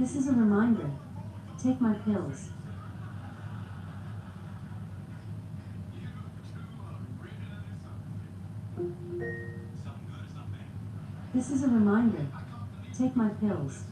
This is a reminder. Take my pills. This is a reminder. Take my pills.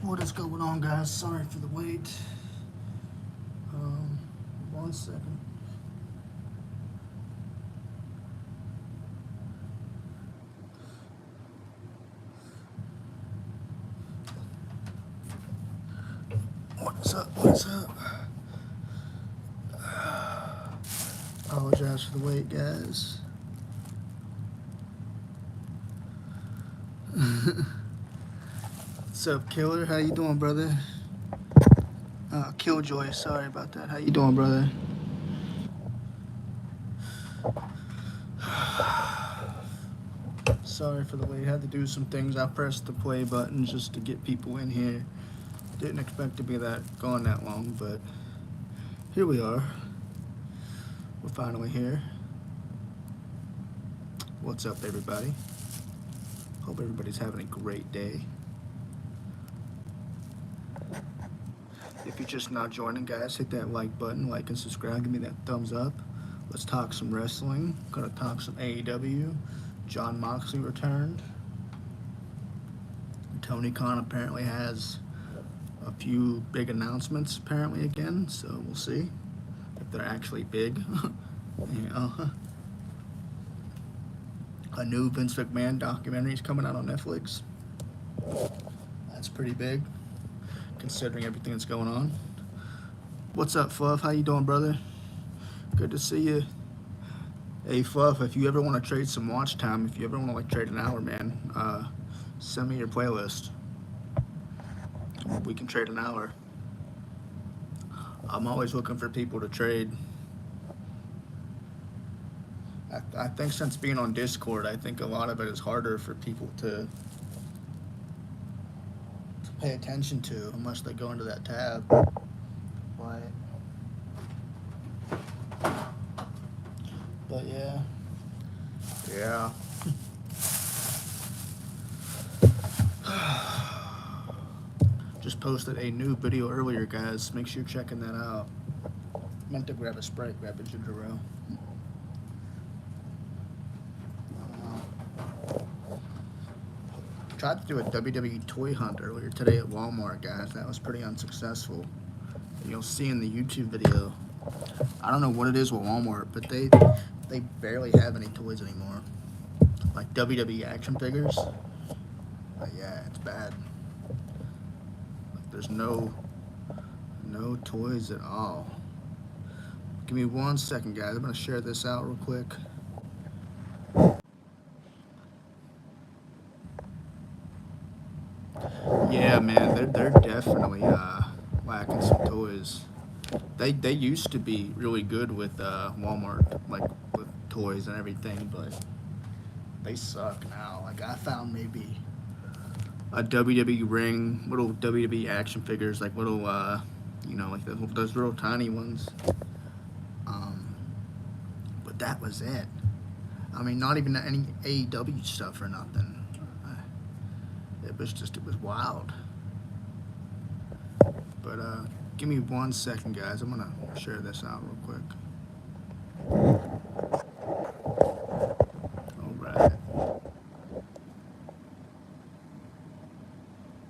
What is going on, guys? Sorry for the wait. 1 second. What's up? What's up? Apologize for the wait, guys. What's up, Killer? How you doing, brother? Killjoy, sorry about that. How you doing, brother? Sorry for the wait. Had to do some things. I pressed the play button just to get people in here. Didn't expect to be gone that long, but here we are. We're finally here. What's up, everybody? Hope everybody's having a great day. If you're just now joining, guys, hit that like button, like and subscribe, give me that thumbs up. Let's talk some wrestling. Gonna talk some AEW. Jon Moxley returned. Tony Khan apparently has a few big announcements apparently again, so we'll see if they're actually big. You know, a new Vince McMahon documentary is coming out on Netflix. That's pretty big, considering everything that's going on. What's up, Fluff? How you doing, brother? Good to see you. Hey, Fluff, if you ever want to trade some watch time, if you ever want to like trade an hour, man, send me your playlist. We can trade an hour. I'm always looking for people to trade. I think since being on Discord, I think a lot of it is harder for people to pay attention to unless they go into that tab. But yeah. Yeah. Just posted a new video earlier, guys. Make sure you're checking that out. Meant to grab a Sprite, grab a ginger ale. Tried to do a WWE toy hunt earlier today at Walmart, guys. That was pretty unsuccessful. You'll see in the YouTube video. I don't know what it is with Walmart, but they barely have any toys anymore. Like WWE action figures. But yeah, it's bad. Like there's no toys at all. Give me 1 second, guys. I'm gonna share this out real quick. Yeah, man, they're definitely lacking some toys. They used to be really good with Walmart, like with toys and everything, but they suck now. Like I found maybe a WWE ring, little WWE action figures, like little, you know, like those little tiny ones. But that was it. I mean, not even any AEW stuff or nothing. It was wild. But give me 1 second, guys. I'm gonna share this out real quick. All right.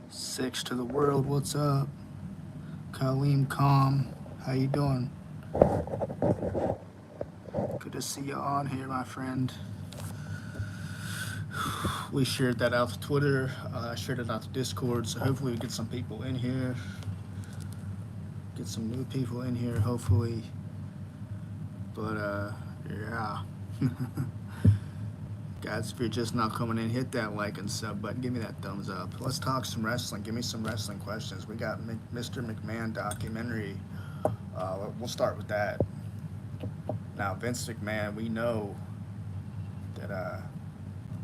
6 to the world. What's up, Kaleem Khan? How you doing? Good to see you on here, my friend. We shared that out to Twitter, shared it out to Discord, so hopefully we get some people in here. Get some new people in here, hopefully. But, yeah. Guys, if you're just now coming in, hit that like and sub button. Give me that thumbs up. Let's talk some wrestling. Give me some wrestling questions. We got Mr. McMahon documentary. We'll start with that. Now, Vince McMahon, we know that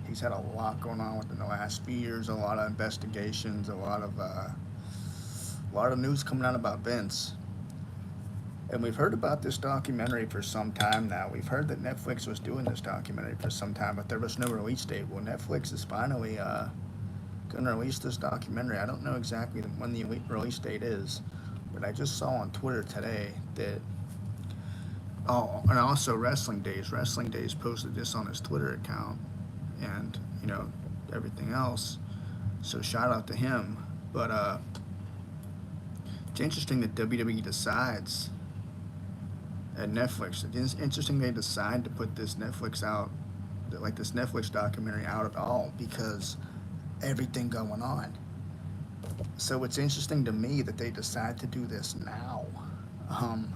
he's had a lot going on within the last few years, a lot of investigations, a lot of news coming out about Vince. And we've heard about this documentary for some time now. We've heard that Netflix was doing this documentary for some time, but there was no release date. Well, Netflix is finally going to release this documentary. I don't know exactly when the release date is, but I just saw on Twitter today that, oh, and also Wrestling Days. Wrestling Days posted this on his Twitter account and, you know, everything else. So shout out to him. But It's interesting that WWE decides at Netflix. It's interesting they decide to put this Netflix out, like this Netflix documentary out at all because everything going on. So it's interesting to me that they decide to do this now. Um,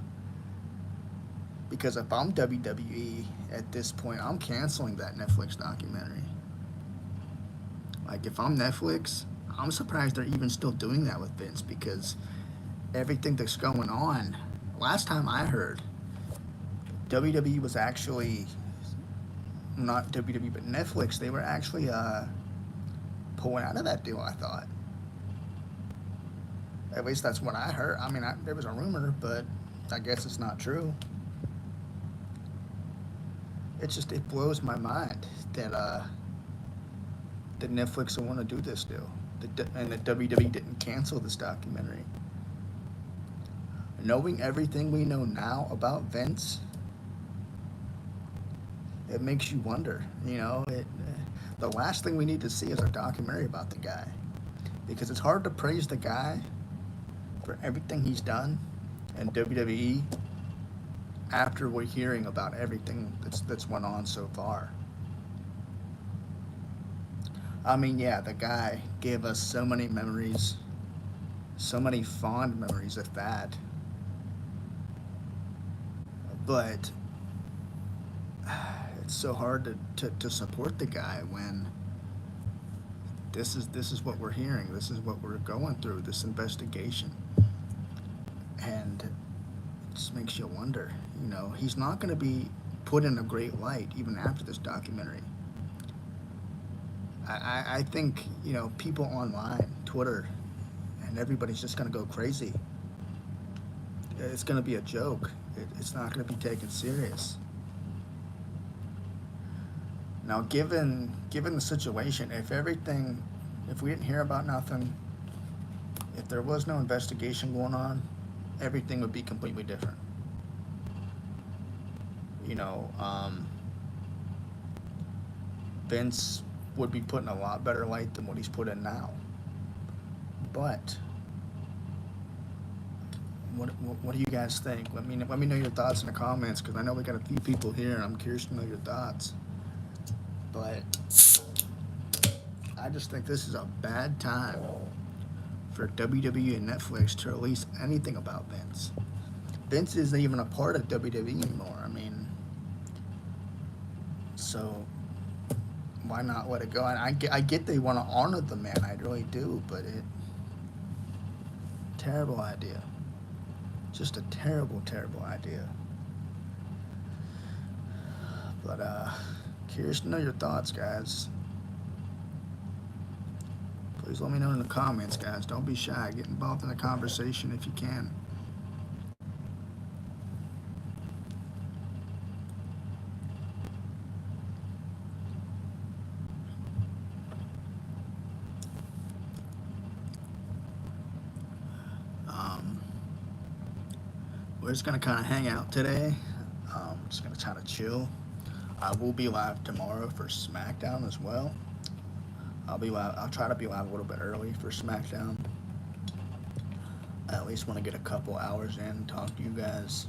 because if I'm WWE at this point, I'm canceling that Netflix documentary. Like if I'm Netflix, I'm surprised they're even still doing that with Vince because everything that's going on. Last time I heard, WWE was actually not WWE, but Netflix. They were actually pulling out of that deal. I thought. At least that's what I heard. I mean, there was a rumor, but I guess it's not true. It blows my mind that Netflix will want to do this deal, and that WWE didn't cancel this documentary. Knowing everything we know now about Vince, it makes you wonder. The last thing we need to see is a documentary about the guy, because it's hard to praise the guy for everything he's done in WWE after we're hearing about everything that's went on so far. I mean, yeah, the guy gave us so many memories, so many fond memories of that. But it's so hard to support the guy when this is what we're hearing. This is what we're going through, this investigation. And it just makes you wonder, he's not going to be put in a great light even after this documentary. I think, people online, Twitter, and everybody's just going to go crazy. It's going to be a joke. It's not going to be taken serious. Now, given the situation, if we didn't hear about nothing, if there was no investigation going on, everything would be completely different. Vince would be put in a lot better light than what he's put in now. But what do you guys think? Let me know your thoughts in the comments, because I know we got a few people here and I'm curious to know your thoughts. But I just think this is a bad time for WWE and Netflix to release anything about Vince. Vince isn't even a part of WWE anymore. I mean, so why not let it go? And I get they want to honor the man, I really do, but terrible idea. Just a terrible, terrible idea. But curious to know your thoughts, guys. Please let me know in the comments, guys. Don't be shy. Get involved in the conversation if you can. We're just going to kind of hang out today. Just going to try to chill. I will be live tomorrow for SmackDown as well. I'll try to be live a little bit early for SmackDown. I at least want to get a couple hours in, talk to you guys,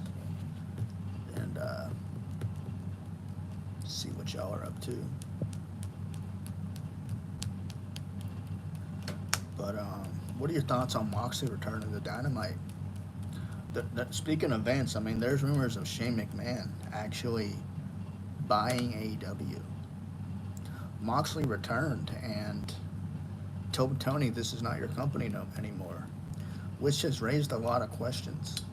and see what y'all are up to. But what are your thoughts on Moxley returning to Dynamite? Speaking of Vince, I mean, there's rumors of Shane McMahon actually buying AEW. Moxley returned and told Tony, this is not your company anymore, which has raised a lot of questions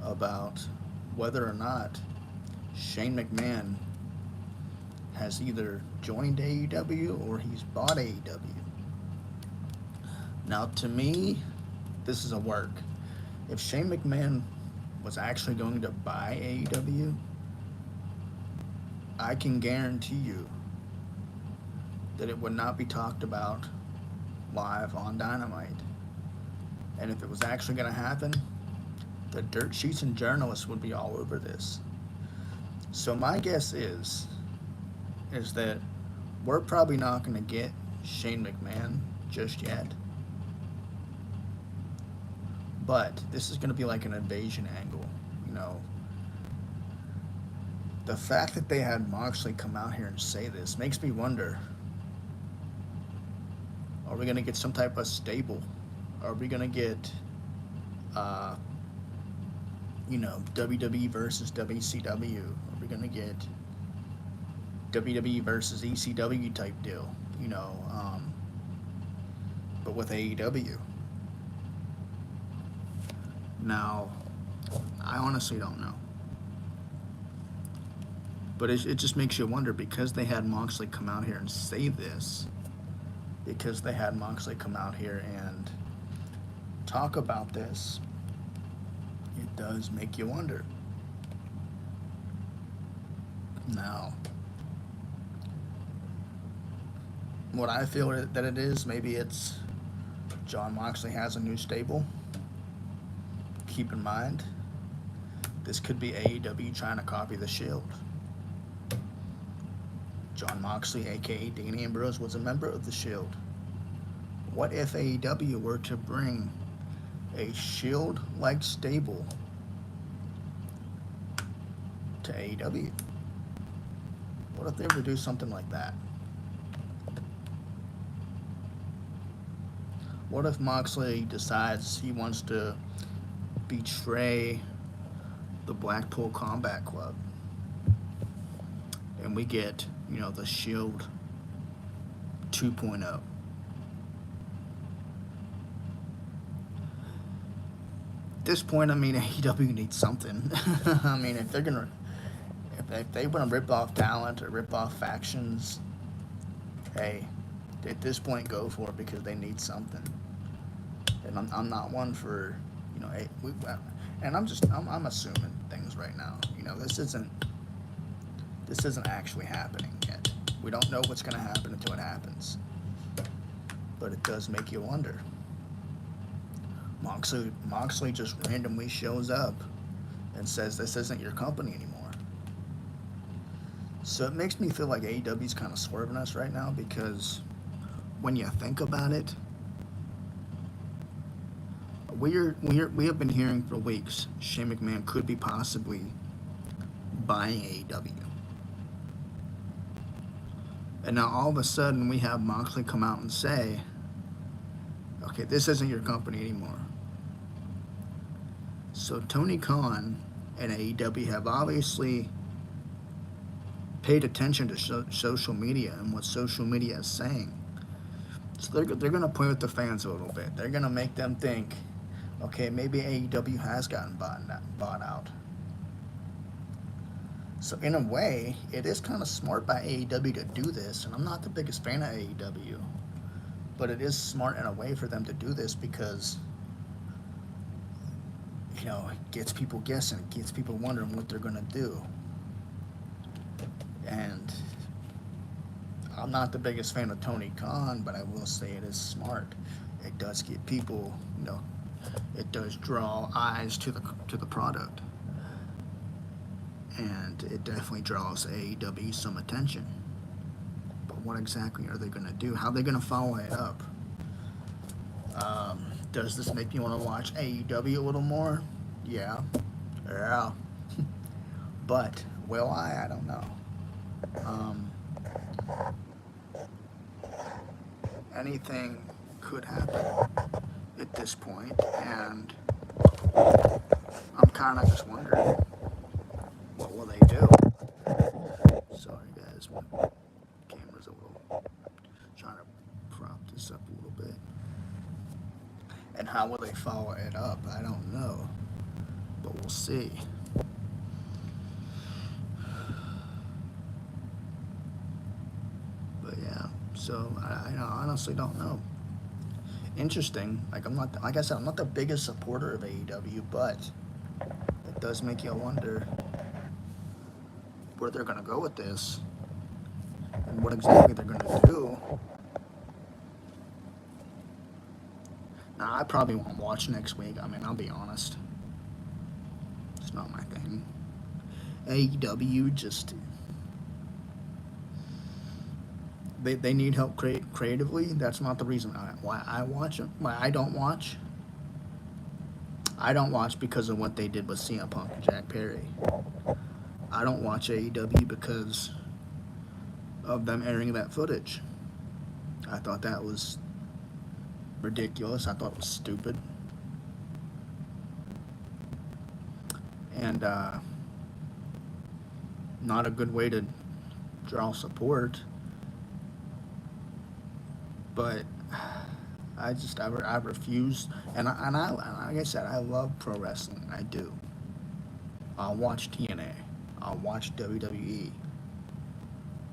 about whether or not Shane McMahon has either joined AEW or he's bought AEW. Now, to me, this is a work. If Shane McMahon was actually going to buy AEW, I can guarantee you that it would not be talked about live on Dynamite. And if it was actually going to happen, the dirt sheets and journalists would be all over this. So my guess is that we're probably not going to get Shane McMahon just yet. But this is going to be like an invasion angle, you know. The fact that they had Moxley come out here and say this makes me wonder, are we going to get some type of stable? Are we going to get, WWE versus WCW? Are we going to get WWE versus ECW type deal? But with AEW. Now, I honestly don't know. But it just makes you wonder, because they had Moxley come out here and say this, because they had Moxley come out here and talk about this, it does make you wonder. Now, what I feel that it is, maybe it's Jon Moxley has a new stable. Keep in mind, this could be AEW trying to copy the Shield. Jon Moxley, aka Dean Ambrose, was a member of the Shield. What if AEW were to bring a Shield-like stable to AEW? What if they were to do something like that? What if Moxley decides he wants to betray the Blackpool Combat Club, and we get, the Shield 2.0? At this point, AEW needs something. If they're gonna, if they want to rip off talent or rip off factions, hey, at this point, go for it, because they need something. And I'm not one for, and I'm assuming things right now. This isn't actually happening yet. We don't know what's going to happen until it happens. But it does make you wonder. Moxley just randomly shows up and says this isn't your company anymore. So it makes me feel like AEW's kind of swerving us right now, because when you think about it, we have been hearing for weeks Shane McMahon could be possibly buying AEW. And now all of a sudden we have Moxley come out and say, okay, this isn't your company anymore. So Tony Khan and AEW have obviously paid attention to social media and what social media is saying. So they're going to play with the fans a little bit. They're going to make them think, okay, maybe AEW has gotten bought out. So in a way, it is kind of smart by AEW to do this, and I'm not the biggest fan of AEW, but it is smart in a way for them to do this, because, it gets people guessing, it gets people wondering what they're going to do. And I'm not the biggest fan of Tony Khan, but I will say it is smart. It does get people, it does draw eyes to the product. And it definitely draws AEW some attention. But what exactly are they going to do? How are they going to follow it up? Does this make you want to watch AEW a little more? Yeah. But will I? I don't know. Anything could happen at this point, and I'm kind of just wondering, what will they do? Sorry guys, my camera's a little, trying to prop this up a little bit. And how will they follow it up? I don't know, but we'll see. But yeah, so I honestly don't know. Interesting. Like I said, I'm not the biggest supporter of AEW, but it does make you wonder where they're going to go with this and what exactly they're going to do. Now, I probably won't watch next week. I'll be honest. It's not my thing. AEW just... They need help creatively. That's not the reason why I watch it. Why I don't watch. I don't watch because of what they did with CM Punk and Jack Perry. I don't watch AEW because of them airing that footage. I thought that was ridiculous. I thought it was stupid. And not a good way to draw support. But I refuse. And like I said, I love pro wrestling. I do. I'll watch TNA. I'll watch WWE.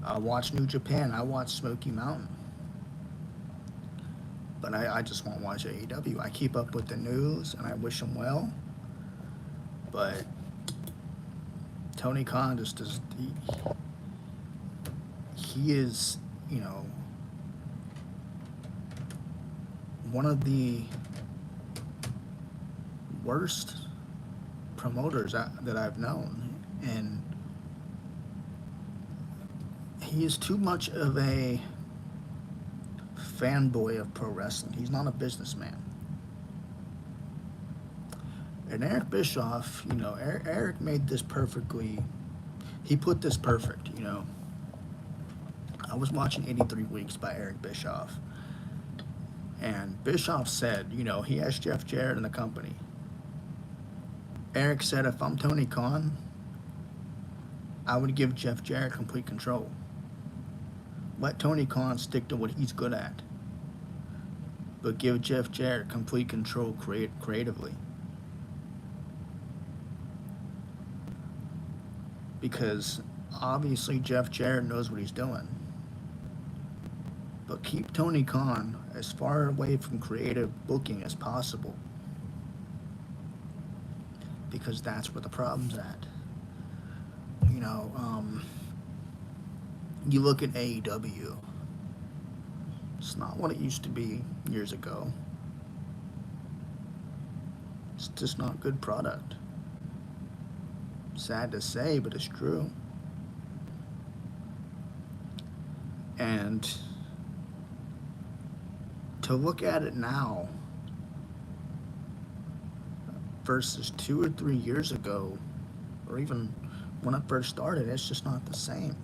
I'll watch New Japan. I watch Smoky Mountain. But I just won't watch AEW. I keep up with the news and I wish them well. But Tony Khan just does. He is, you know, one of the worst promoters that I've known, and he is too much of a fanboy of pro wrestling. He's not a businessman. And Eric Bischoff, you know, Eric made this perfectly. He put this perfect, you know. I was watching 83 Weeks by Eric Bischoff. And Bischoff said, you know, he has Jeff Jarrett in the company. Eric said, if I'm Tony Khan, I would give Jeff Jarrett complete control. Let Tony Khan stick to what he's good at. But give Jeff Jarrett complete control creatively. Because obviously Jeff Jarrett knows what he's doing. But keep Tony Khan as far away from creative booking as possible. Because that's where the problem's at. You know, you look at AEW. It's not what it used to be years ago. It's just not good product. Sad to say, but it's true. And to look at it now versus 2 or 3 years ago, or even when it first started, it's just not the same.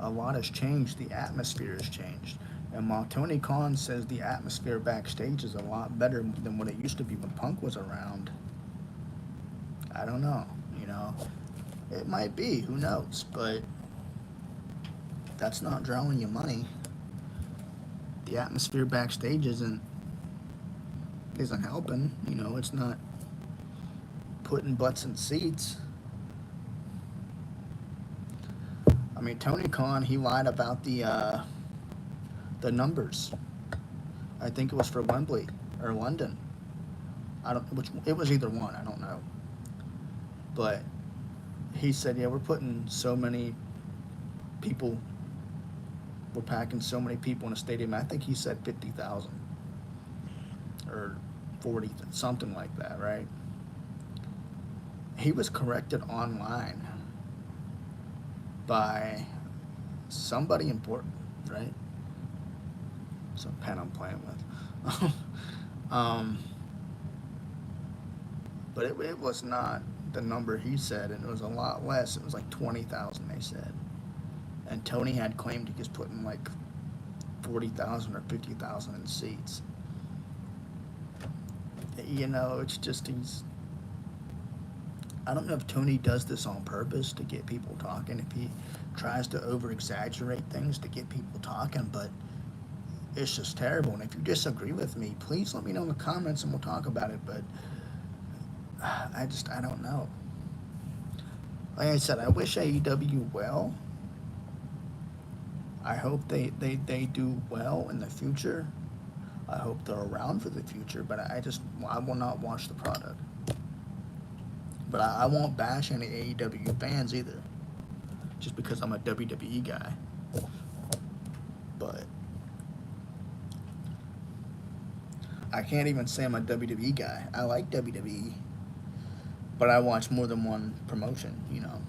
A lot has changed. The atmosphere has changed. And while Tony Khan says the atmosphere backstage is a lot better than what it used to be when Punk was around, I don't know, you know. It might be, who knows, but that's not drawing you money. The atmosphere backstage isn't helping, you know, it's not putting butts in seats. I mean, Tony Khan, he lied about the numbers. I think it was for Wembley or London. It was either one, I don't know. But he said, yeah, we're putting so many people, we're packing so many people in a stadium. I think he said 50,000 or 40, something like that, right? He was corrected online by somebody important, right? Some pen I'm playing with. But it was not the number he said, and it was a lot less. It was like 20,000, they said. And Tony had claimed he was putting like 40,000 or 50,000 in seats. You know, it's just I don't know if Tony does this on purpose to get people talking, if he tries to over-exaggerate things to get people talking, but it's just terrible. And if you disagree with me, please let me know in the comments and we'll talk about it, but I don't know. Like I said, I wish AEW well. I hope they do well in the future. I hope they're around for the future, but I will not watch the product. But I won't bash any AEW fans either, just because I'm a WWE guy. But I can't even say I'm a WWE guy. I like WWE, but I watch more than one promotion, you know.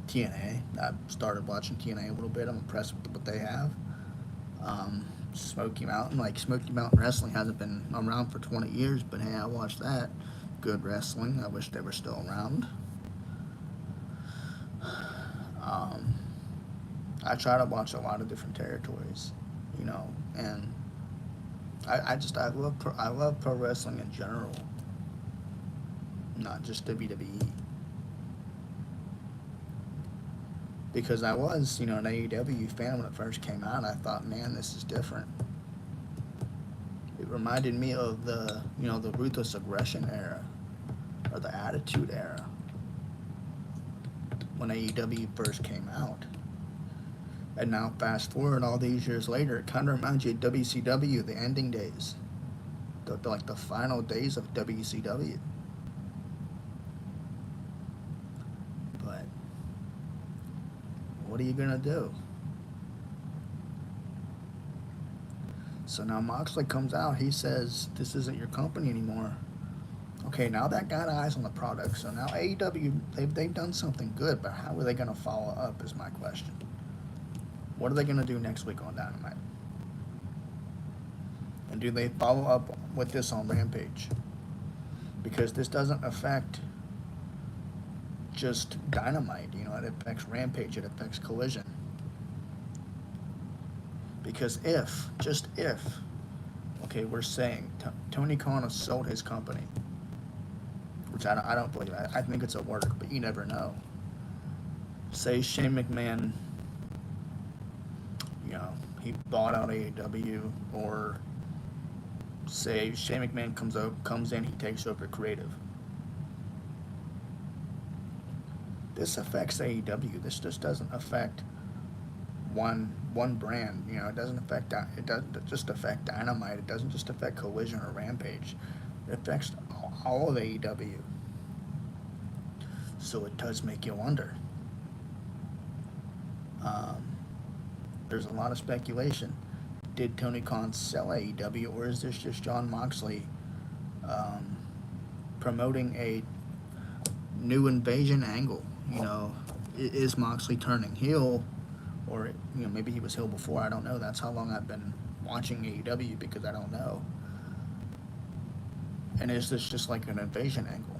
TNA, I started watching TNA a little bit. I'm impressed with what they have. Smoky Mountain. Like, Smoky Mountain Wrestling hasn't been around for 20 years, but hey, I watched that. Good wrestling. I wish they were still around. Um, I try to watch a lot of different territories, you know, and I love pro wrestling in general, not just WWE. Because I was, you know, an AEW fan when it first came out. I thought, man, this is different. It reminded me of the, you know, the Ruthless Aggression era, or the Attitude Era, when AEW first came out. And now, fast forward all these years later, it kind of reminds you of WCW, the ending days, like the final days of WCW. But what are you gonna do? So now Moxley comes out. He says, "This isn't your company anymore." Okay, now that got eyes on the product. So now AEW, they've done something good, but how are they gonna follow up? Is my question. What are they gonna do next week on Dynamite? And do they follow up with this on Rampage? Because this doesn't affect just Dynamite. You know, it affects Rampage. It affects Collision. Because just if, okay, we're saying Tony Khan has sold his company, which I don't believe. I think it's a work, but you never know. Say Shane McMahon, you know, he bought out AEW, or say Shane McMahon comes in, he takes over creative. This affects AEW. This just doesn't affect one brand. You know, it doesn't just affect Dynamite. It doesn't just affect Collision or Rampage. It affects all of AEW. So it does make you wonder. There's a lot of speculation. Did Tony Khan sell AEW, or is this just Jon Moxley promoting a new invasion angle? You know, is Moxley turning heel? Or, you know, maybe he was heel before. I don't know. That's how long I've been watching AEW, because I don't know. And is this just like an invasion angle?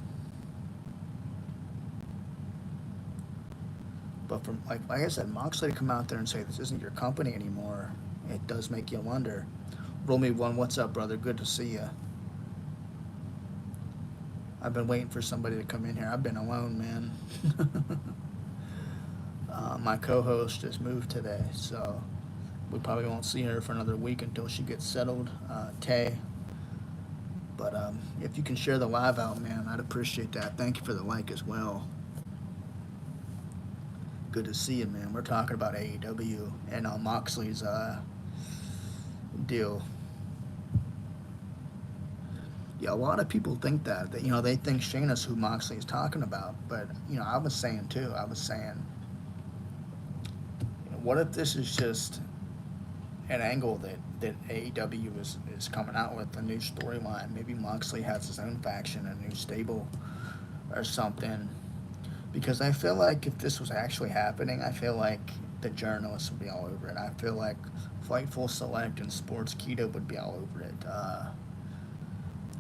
But from, like I said, Moxley to come out there and say this isn't your company anymore, it does make you wonder. Roll me one. What's up, brother? Good to see you. I've been waiting for somebody to come in here. I've been alone, man. My co-host just moved today, so we probably won't see her for another week until she gets settled. Tay. But if you can share the live out, man, I'd appreciate that. Thank you for the like as well. Good to see you, man. We're talking about AEW and Moxley's deal. Yeah, a lot of people think that, you know, they think Shane is who Moxley is talking about. But, you know, I was saying, too, what if this is just an angle that AEW is coming out with, a new storyline? Maybe Moxley has his own faction, a new stable or something. Because I feel like if this was actually happening, I feel like the journalists would be all over it. I feel like Fightful Select and Sports Keto would be all over it.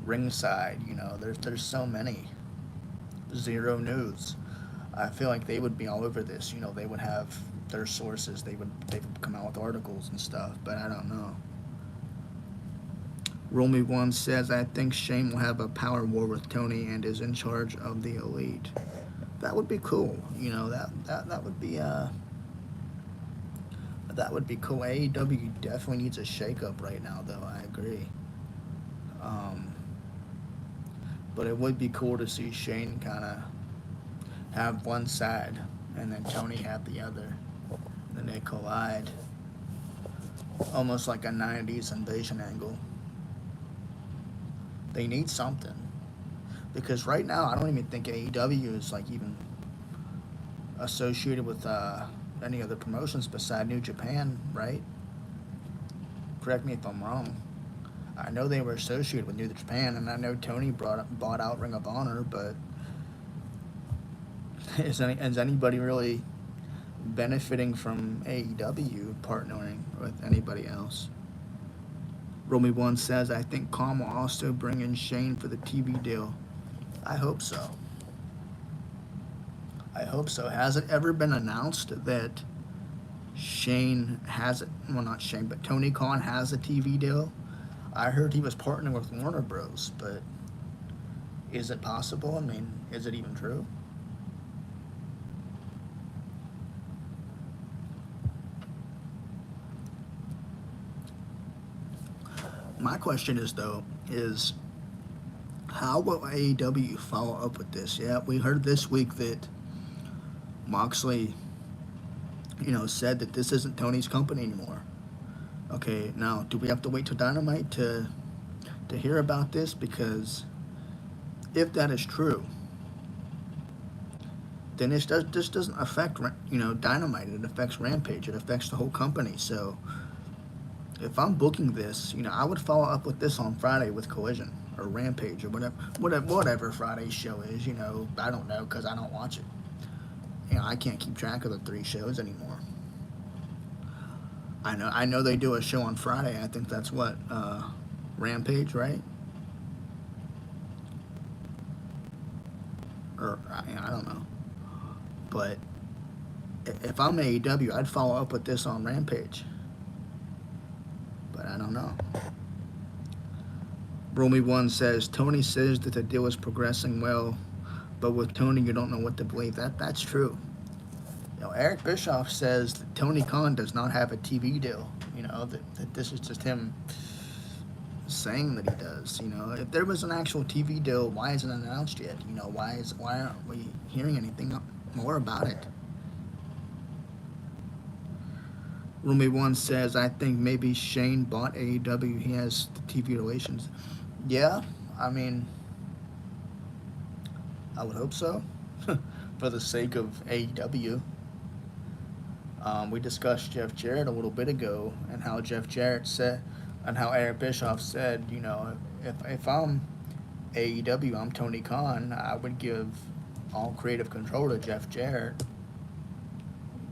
Ringside, you know, there's so many. Zero News. I feel like they would be all over this. You know, they would have their sources. They would come out with articles and stuff. But I don't know. Roll Me One says, I think Shane will have a power war with Tony and is in charge of the Elite. That would be cool. You know, that would be cool. AEW definitely needs a shakeup right now, though. I agree. But it would be cool to see Shane kind of have one side and then Tony have the other. Then they collide. Almost like a 90s invasion angle. They need something. Because right now, I don't even think AEW is like even associated with any other promotions beside New Japan, right? Correct me if I'm wrong. I know they were associated with New Japan, and I know Tony bought out Ring of Honor, but is anybody really benefiting from AEW partnering with anybody else? Romy1 says, I think Khan will also bring in Shane for the TV deal. I hope so. I hope so. Has it ever been announced that Shane has it? Well, not Shane, but Tony Khan has a TV deal. I heard he was partnering with Warner Bros. But is it possible? I mean, is it even true? My question is though, is how will AEW follow up with this? Yeah, we heard this week that Moxley, said that this isn't Tony's company anymore. Okay, now do we have to wait till Dynamite to hear about this? Because if that is true, then this doesn't affect Dynamite. It affects Rampage. It affects the whole company. So if I'm booking this, I would follow up with this on Friday with Collision or Rampage or whatever Friday's show is. I don't know because I don't watch it. I can't keep track of the 3 shows anymore. I know they do a show on Friday. I think that's what Rampage, right? Or I don't know. But if I'm AEW, I'd follow up with this on Rampage. But I don't know. Romy1 says, Tony says that the deal is progressing well, but with Tony, you don't know what to believe. That's true. Eric Bischoff says that Tony Khan does not have a TV deal. That this is just him saying that he does. If there was an actual TV deal, why isn't it announced yet? Why aren't we hearing anything more about it? Romy1 says, I think maybe Shane bought AEW. He has the TV relations. Yeah, I mean, I would hope so. For the sake of AEW. We discussed Jeff Jarrett a little bit ago, and how Jeff Jarrett said, and how Eric Bischoff said, if I'm AEW, I'm Tony Khan, I would give all creative control to Jeff Jarrett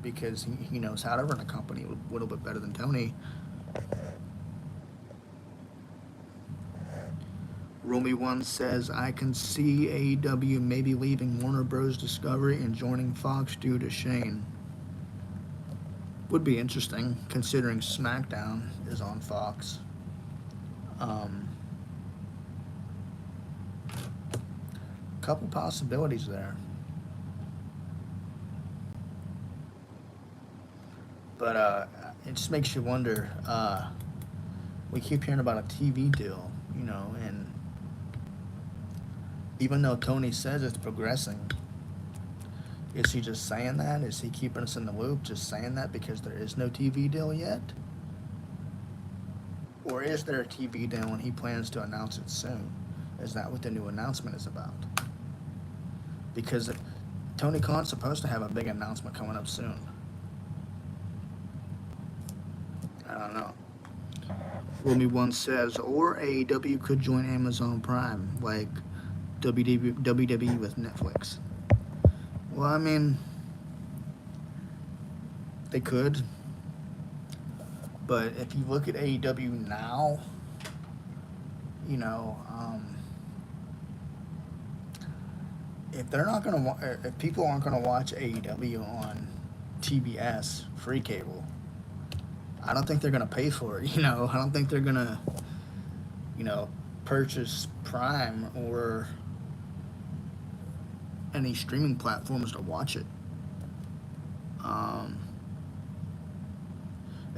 because he knows how to run a company a little bit better than Tony. Romy1 says, I can see AEW maybe leaving Warner Bros. Discovery and joining Fox due to Shane. Would be interesting, considering SmackDown is on Fox. Couple possibilities there. But it just makes you wonder. We keep hearing about a TV deal, and even though Tony says it's progressing, is he just saying that? Is he keeping us in the loop, just saying that because there is no TV deal yet? Or is there a TV deal and he plans to announce it soon? Is that what the new announcement is about? Because Tony Khan's supposed to have a big announcement coming up soon. I don't know. Romy1 says, or AEW could join Amazon Prime, like WWE with Netflix. Well, I mean, they could. But if you look at AEW now, if they're not gonna, if people aren't gonna watch AEW on TBS free cable, I don't think they're gonna pay for it. I don't think they're gonna, purchase Prime or any streaming platforms to watch it. And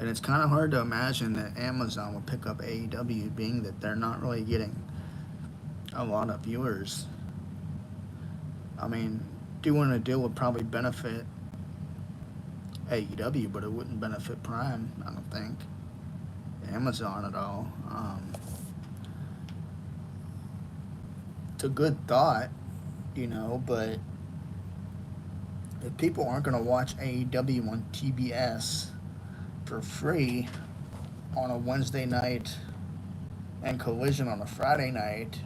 it's kind of hard to imagine that Amazon will pick up AEW, being that they're not really getting a lot of viewers. I mean, doing a deal would probably benefit AEW, but it wouldn't benefit Prime, I don't think. Amazon at all. It's a good thought, but if people aren't going to watch AEW on TBS for free on a Wednesday night and Collision on a Friday night,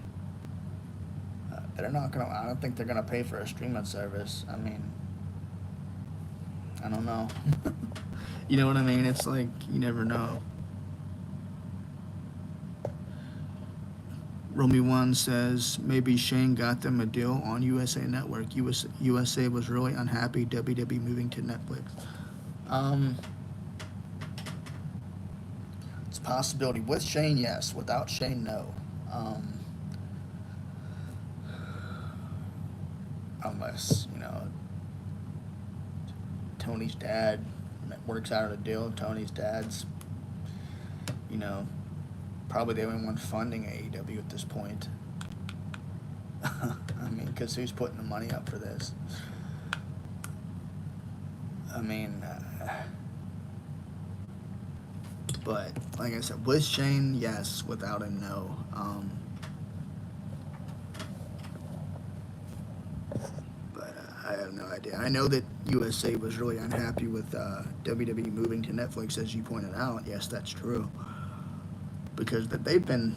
they're not going to, I don't think they're going to pay for a streaming service. I mean, I don't know. You know what I mean? It's like, you never know. Romy1 says maybe Shane got them a deal on USA Network. USA was really unhappy WWE moving to Netflix. It's a possibility. With Shane, yes. Without Shane, no. Unless, Tony's dad works out a deal. Tony's dad's, probably the only one funding AEW at this point. I mean, because who's putting the money up for this? I mean, but like I said, with Shane, yes. Without him, no. But I have no idea. I know that USA was really unhappy with WWE moving to Netflix, as you pointed out. Yes, that's true. Because they've been,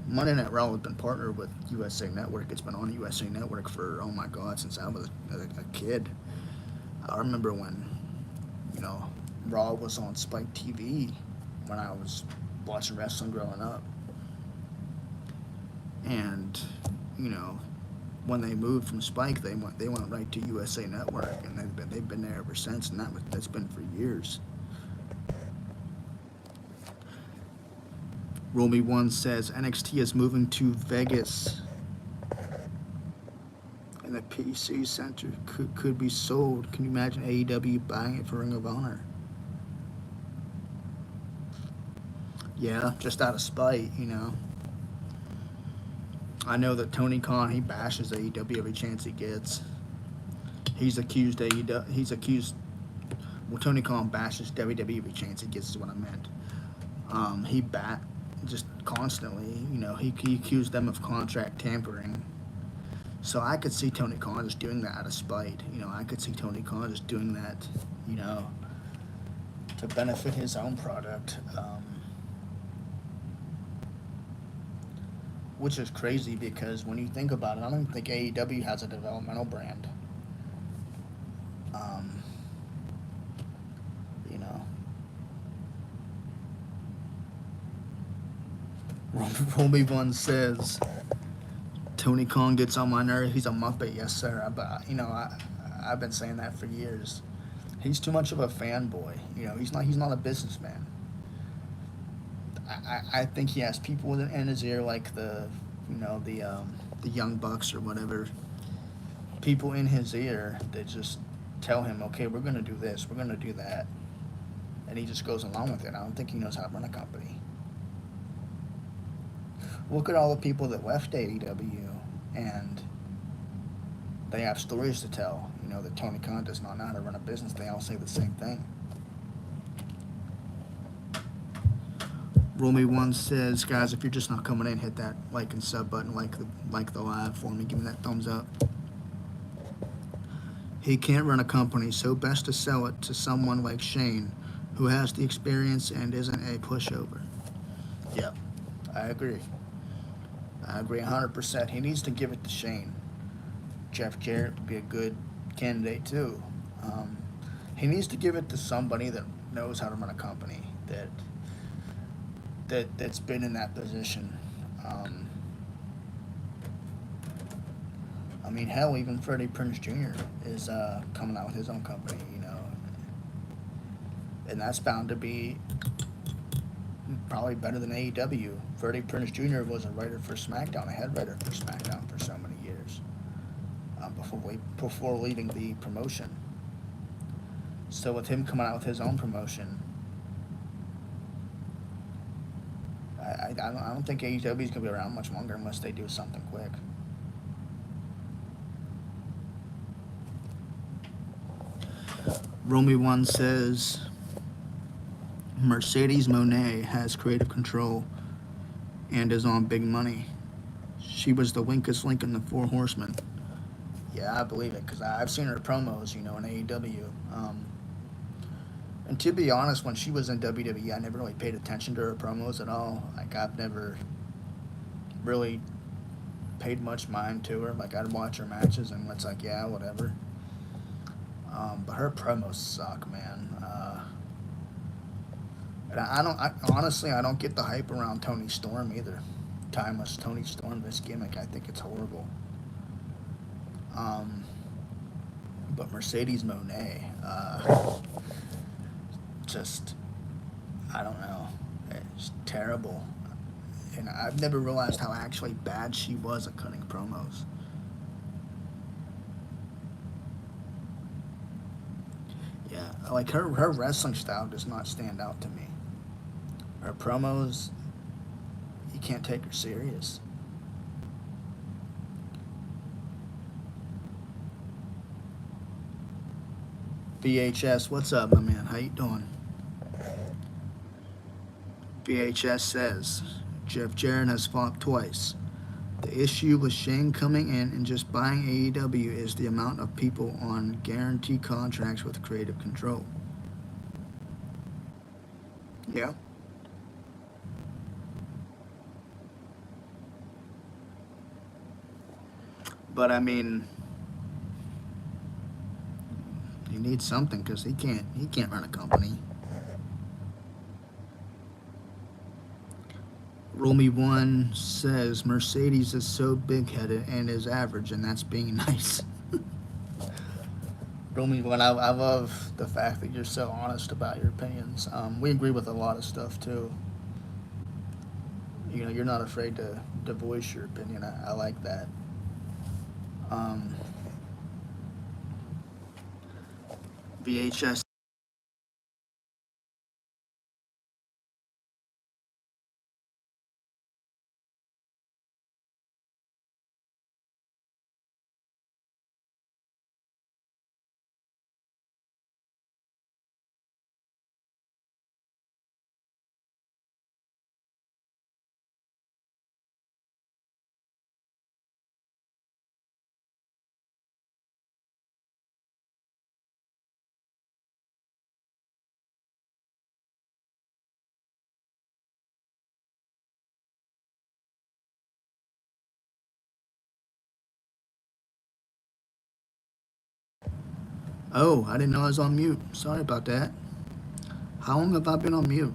Monday Night Raw has been partnered with USA Network. It's been on USA Network for, oh my God, since I was a kid. I remember when, Raw was on Spike TV when I was watching wrestling growing up. And, when they moved from Spike, they went right to USA Network, and they've been there ever since, and that's been for years. Romy1 says NXT is moving to Vegas, and the PC Center could be sold. Can you imagine AEW buying it for Ring of Honor? Yeah, just out of spite, I know that Tony Khan, he bashes AEW every chance he gets. He's accused Tony Khan bashes WWE every chance he gets is what I meant. He just constantly, he accused them of contract tampering. So I could see Tony Khan just doing that out of spite. I could see Tony Khan just doing that, to benefit his own product. Which is crazy because when you think about it, I don't think AEW has a developmental brand. Romy1 says Tony Khan gets on my nerves. He's a muppet, yes sir. But I've been saying that for years. He's too much of a fanboy. He's not a businessman. I think he has people in his ear like the Young Bucks or whatever. People in his ear that just tell him, okay, we're gonna do this, we're gonna do that, and he just goes along with it. I don't think he knows how to run a company. Look at all the people that left AEW, and they have stories to tell. That Tony Khan does not know how to run a business. They all say the same thing. Romy1 says, guys, if you're just not coming in, hit that like and sub button, like the live for me, give me that thumbs up. He can't run a company, so best to sell it to someone like Shane, who has the experience and isn't a pushover. Yep, I agree. I agree 100%. He needs to give it to Shane. Jeff Jarrett would be a good candidate too. He needs to give it to somebody that knows how to run a company, that's been in that position. I mean, hell, even Freddie Prinze Jr. is coming out with his own company, and that's bound to be probably better than AEW. Freddie Prinze Jr. was a writer for SmackDown, a head writer for SmackDown for so many years before leaving the promotion. So with him coming out with his own promotion, I don't think AEW is going to be around much longer unless they do something quick. Romy1 says Mercedes Moné has creative control and is on big money. She was the weakest link in the Four Horsemen. Yeah, I believe it because I've seen her promos, in AEW. And to be honest, when she was in WWE, I never really paid attention to her promos at all. Like, I've never really paid much mind to her. Like, I'd watch her matches and it's like, yeah, whatever. But her promos suck, man. And honestly, I don't get the hype around Toni Storm either. time with Tony Storm, this gimmick. I think it's horrible. Um, but Mercedes Moné, just, I don't know. It's terrible. And I've never realized how actually bad she was at cutting promos. Yeah, like her wrestling style does not stand out to me. Her promos, you can't take her serious. VHS, what's up, my man? How you doing? VHS says Jeff Jarrett has flopped twice. The issue with Shane coming in and just buying AEW is the amount of people on guarantee contracts with creative control. Yeah. But I mean, he needs something because he can't run a company. Romy One says Mercedes is so big headed and is average, and that's being nice. Romy One, I love the fact that you're so honest about your opinions. We agree with a lot of stuff too. You know, you're not afraid to voice your opinion. I like that. Um, VHS. Oh, I didn't know I was on mute. Sorry about that. How long have I been on mute?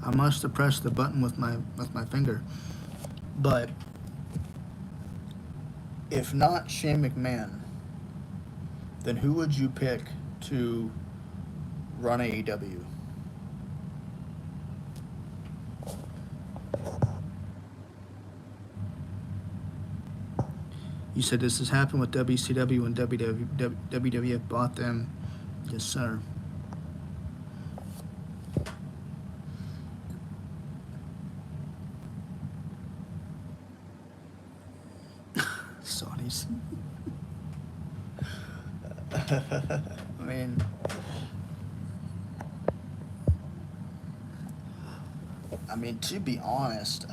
I must have pressed the button with my finger. But if not Shane McMahon, then who would you pick to run AEW? You said this has happened with WCW and WWF bought them. Yes, sir. Saudis. I mean, to be honest,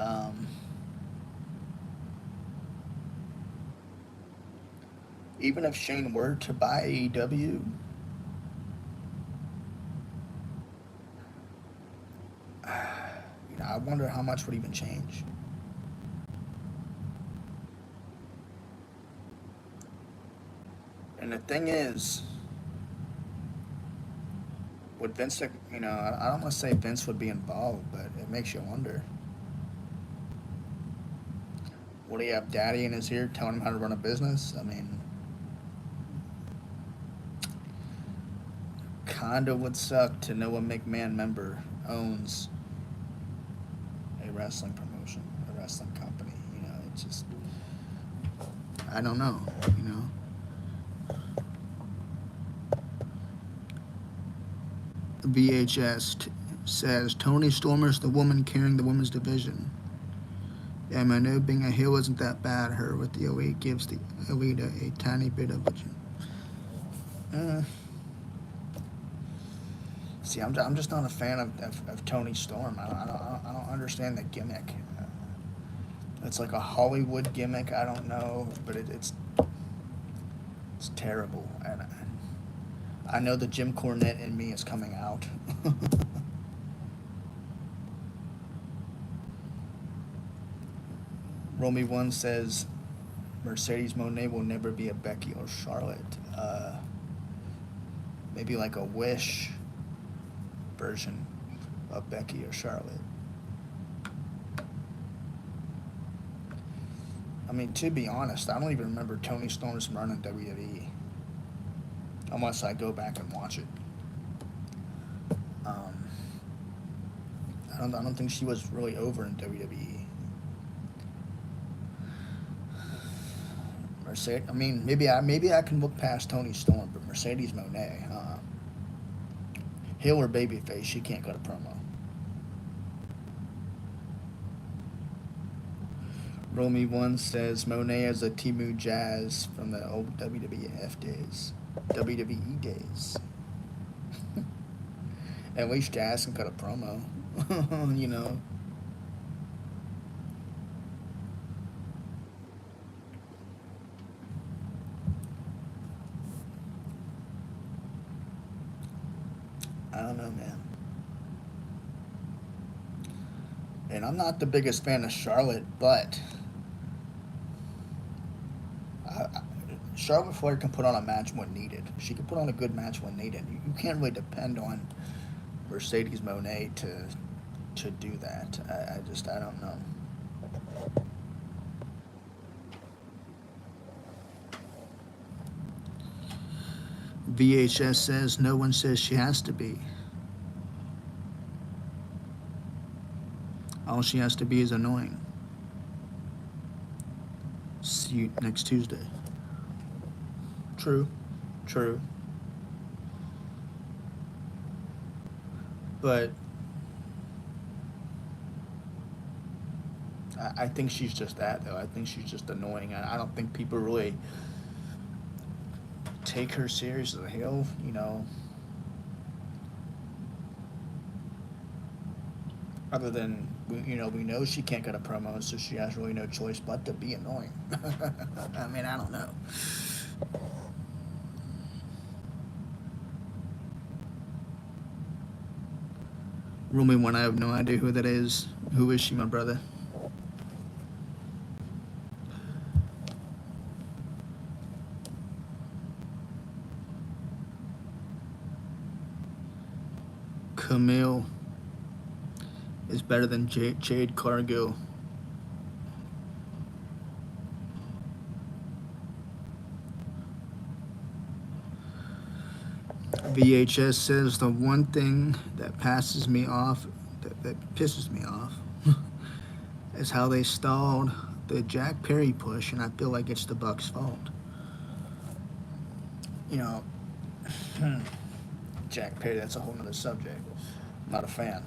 even if Shane were to buy AEW, I wonder how much would even change. And the thing is, would Vince, I don't want to say Vince would be involved, but it makes you wonder. Would he have Daddy in his ear telling him how to run a business? I mean, kinda would suck to know a McMahon member owns a wrestling promotion, a wrestling company. It's just, I don't know. VHS says Tony Stormer's the woman carrying the women's division. Yeah, I know being a heel isn't that bad. Her with the elite gives the elite a tiny bit of a. See, I'm just not a fan of Tony Storm. I don't understand the gimmick. It's like a Hollywood gimmick. I don't know, but it's terrible. And I know the Jim Cornette in me is coming out. Romy One says Mercedes Moné will never be a Becky or Charlotte. Maybe like a Wish version of Becky or Charlotte. I mean, to be honest, I don't even remember Tony Storm's run in WWE unless I go back and watch it. Um, I don't think she was really over in WWE. Mercedes, I mean, maybe I can look past Tony Storm, but Mercedes Moné, heel or babyface, she can't cut a promo. Romy One says Monet is a Timu Jazz from the old WWF days, WWE days. At least Jazz can cut a promo, you know. I don't know, man. And I'm not the biggest fan of Charlotte, but I, Charlotte Flair can put on a match when needed. She can put on a good match when needed. You can't really depend on Mercedes Moné to do that. I don't know. VHS says no one says she has to be. All she has to be is annoying. See you next Tuesday. True. True. But I think she's just that, though. I think she's just annoying. I don't think people really take her serious as a heel, you know. Other than, we know she can't get a promo, so she has really no choice but to be annoying. I mean, I don't know. Rule me one, I have no idea who that is. Who is she, my brother? Camille is better than Jade Cargill. VHS says the one thing that passes me off, that pisses me off, is how they stalled the Jack Perry push, and I feel like it's the Bucks' fault. You know, Jack Perry, that's a whole nother subject. I'm not a fan.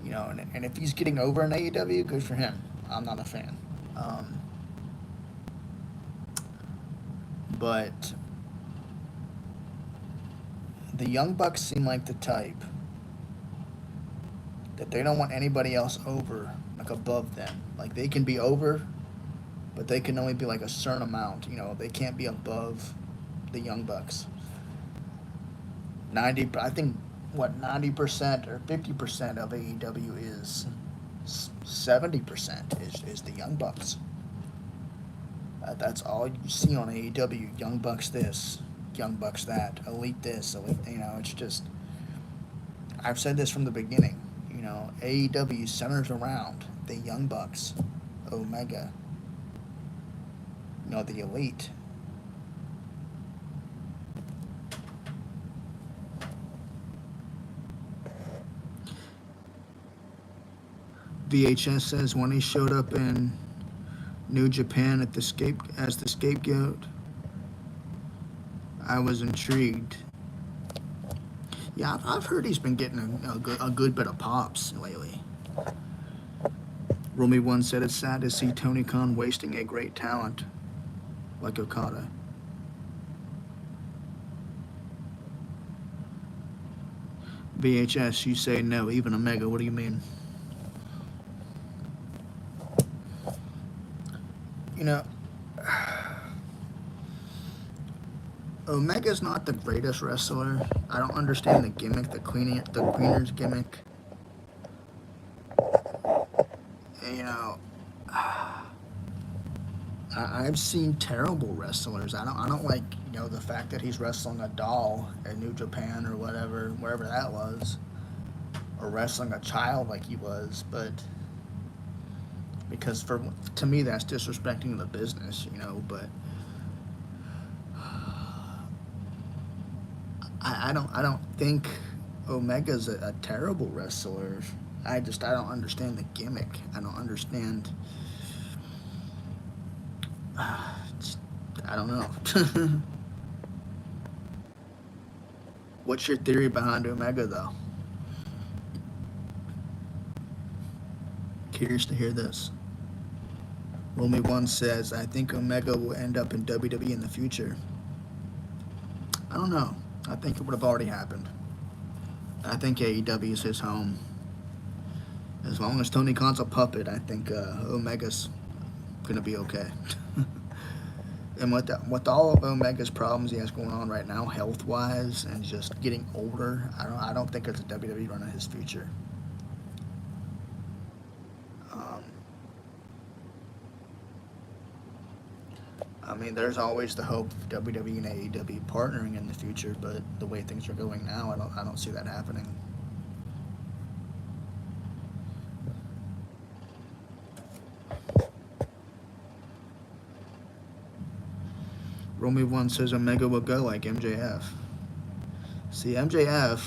You know, and if he's getting over in AEW, good for him. I'm not a fan. But the Young Bucks seem like the type that they don't want anybody else over, like above them. Like they can be over, but they can only be like a certain amount. You know, they can't be above the Young Bucks. I think, what, 90% or 50% of AEW is 70% is the Young Bucks. That's all you see on AEW. Young Bucks this, Young Bucks that, Elite this, Elite. You know, it's just. I've said this from the beginning. You know, AEW centers around the Young Bucks, Omega. You know, the Elite. VHS says when he showed up in New Japan as the scapegoat, I was intrigued. Yeah, I've heard he's been getting a good bit of pops lately. Romy One said it's sad to see Tony Khan wasting a great talent like Okada. VHS, you say no, even Omega. What do you mean? You know, Omega's not the greatest wrestler. I don't understand the gimmick, the Queener's gimmick. You know, I've seen terrible wrestlers. I don't like, the fact that he's wrestling a doll in New Japan or whatever, wherever that was, or wrestling a child like he was. But because to me that's disrespecting the business, you know. But I don't think Omega's a terrible wrestler. I don't understand the gimmick. I don't understand. I don't know. What's your theory behind Omega, though? Curious to hear this. Only one says, I think Omega will end up in WWE in the future. I don't know. I think it would have already happened. I think AEW is his home. As long as Tony Khan's a puppet, I think Omega's going to be okay. And with all of Omega's problems he has going on right now, health-wise, and just getting older, I don't think it's a WWE run in his future. I mean, there's always the hope of WWE and AEW partnering in the future, but the way things are going now, I don't see that happening. Romy One says Omega will go like MJF. See, MJF,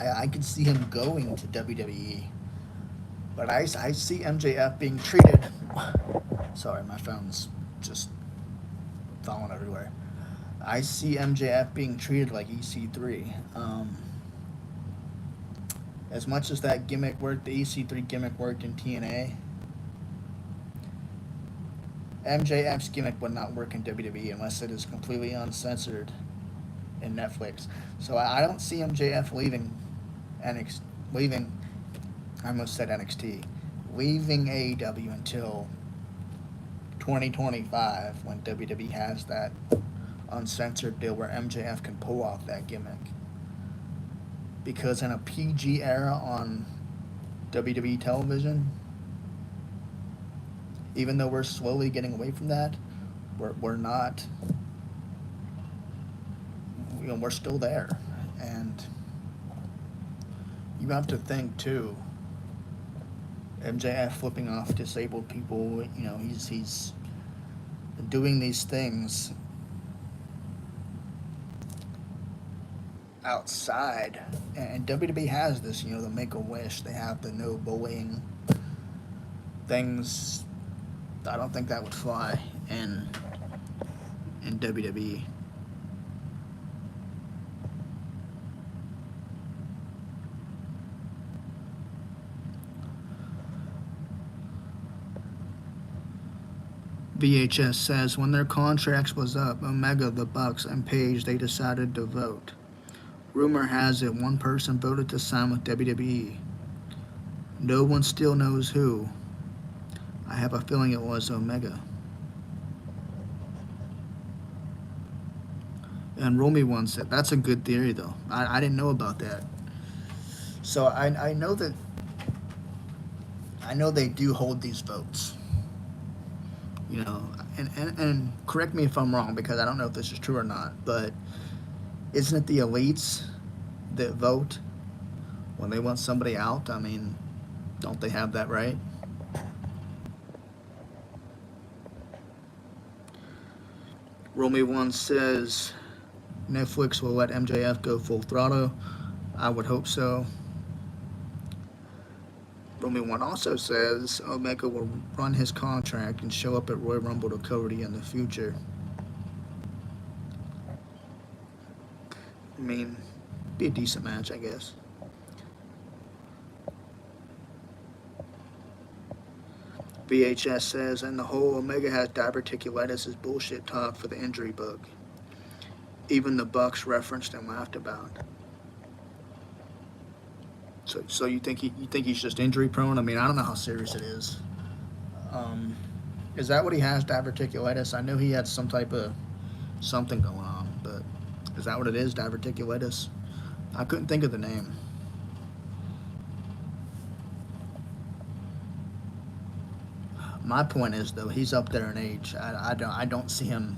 I could see him going to WWE, but I see MJF being treated. Sorry, my phone's just falling everywhere. I see MJF being treated like EC3. As much as that gimmick worked, the EC3 gimmick worked in TNA, MJF's gimmick would not work in WWE unless it is completely uncensored in Netflix. So I don't see MJF leaving I almost said NXT, leaving AEW until 2025 when WWE has that uncensored deal where MJF can pull off that gimmick. Because in a PG era on WWE television, even though we're slowly getting away from that, we're not, you know, we're still there. And you have to think too, MJF flipping off disabled people, you know, he's doing these things outside, and WWE has this, you know, the Make-A-Wish, they have the no bullying things. I don't think that would fly in WWE. VHS says, when their contracts was up, Omega, the Bucks, and Page, they decided to vote. Rumor has it one person voted to sign with WWE. No one still knows who. I have a feeling it was Omega. And Romy One said, that's a good theory, though. I didn't know about that. So I know that, I know they do hold these votes. You know, and correct me if I'm wrong, because I don't know if this is true or not, but isn't it the elites that vote when they want somebody out? I mean, don't they have that right? Romy One says Netflix will let MJF go full throttle. I would hope so. Romy One also says Omega will run his contract and show up at Royal Rumble to Cody in the future. I mean, be a decent match, I guess. VHS says, and the whole Omega has diverticulitis is bullshit talk for the injury bug. Even the Bucks referenced and laughed about. So you think he's just injury prone? I mean, I don't know how serious it is. Is that what he has, diverticulitis? I know he had some type of something going on, but is that what it is, diverticulitis? I couldn't think of the name. My point is, though, he's up there in age. I don't see him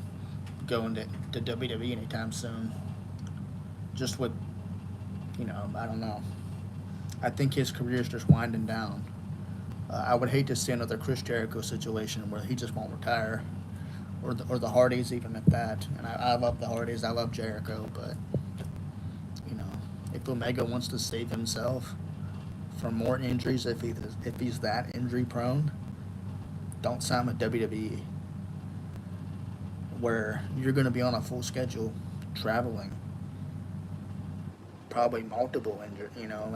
going to WWE anytime soon. Just with, you know, I don't know. I think his career is just winding down. I would hate to see another Chris Jericho situation where he just won't retire, or the Hardys even at that. And I love the Hardys. I love Jericho, but you know, if Omega wants to save himself from more injuries, if he's that injury prone, don't sign with WWE, where you're going to be on a full schedule, traveling, probably multiple injuries. You know,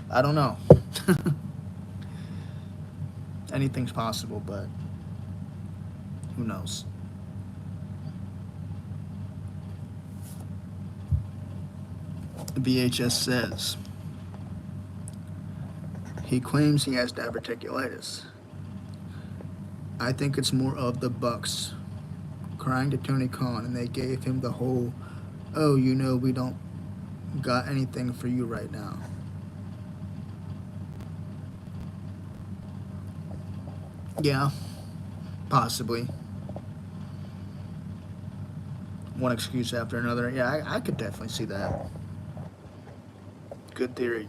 I don't know. Anything's possible, but who knows? VHS says he claims he has diverticulitis. I think it's more of the Bucks crying to Tony Khan, and they gave him the whole, "Oh, you know, we don't got anything for you right now." Yeah, possibly. One excuse after another. Yeah, I could definitely see that. Good theory.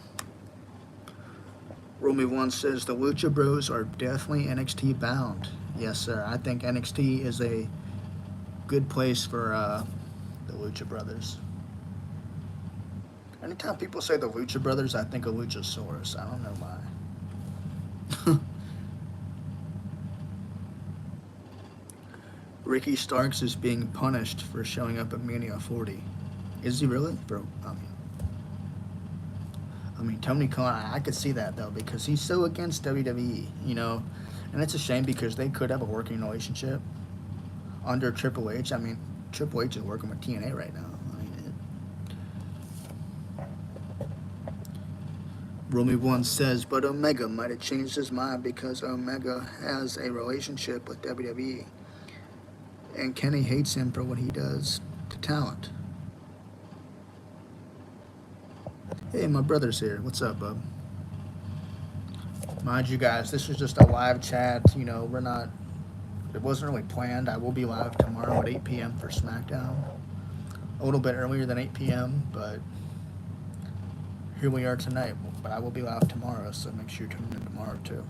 Romy One says the Lucha Bros are definitely NXT bound. Yes, sir. I think NXT is a good place for the Lucha Brothers. Anytime people say the Lucha Brothers, I think of Luchasaurus. I don't know why. Ricky Starks is being punished for showing up at Mania 40. Is he really? Bro, I mean, Tony Khan, I could see that though, because he's so against WWE, you know, and it's a shame because they could have a working relationship under Triple H. I mean, Triple H is working with TNA right now. I mean, Romy One says, but Omega might have changed his mind because Omega has a relationship with WWE, and Kenny hates him for what he does to talent. Hey, my brother's here. What's up, bub? Mind you guys, this is just a live chat. You know, it wasn't really planned. I will be live tomorrow at 8 p.m. for SmackDown. A little bit earlier than 8 p.m., but here we are tonight. But I will be live tomorrow, so make sure you tune in tomorrow, too.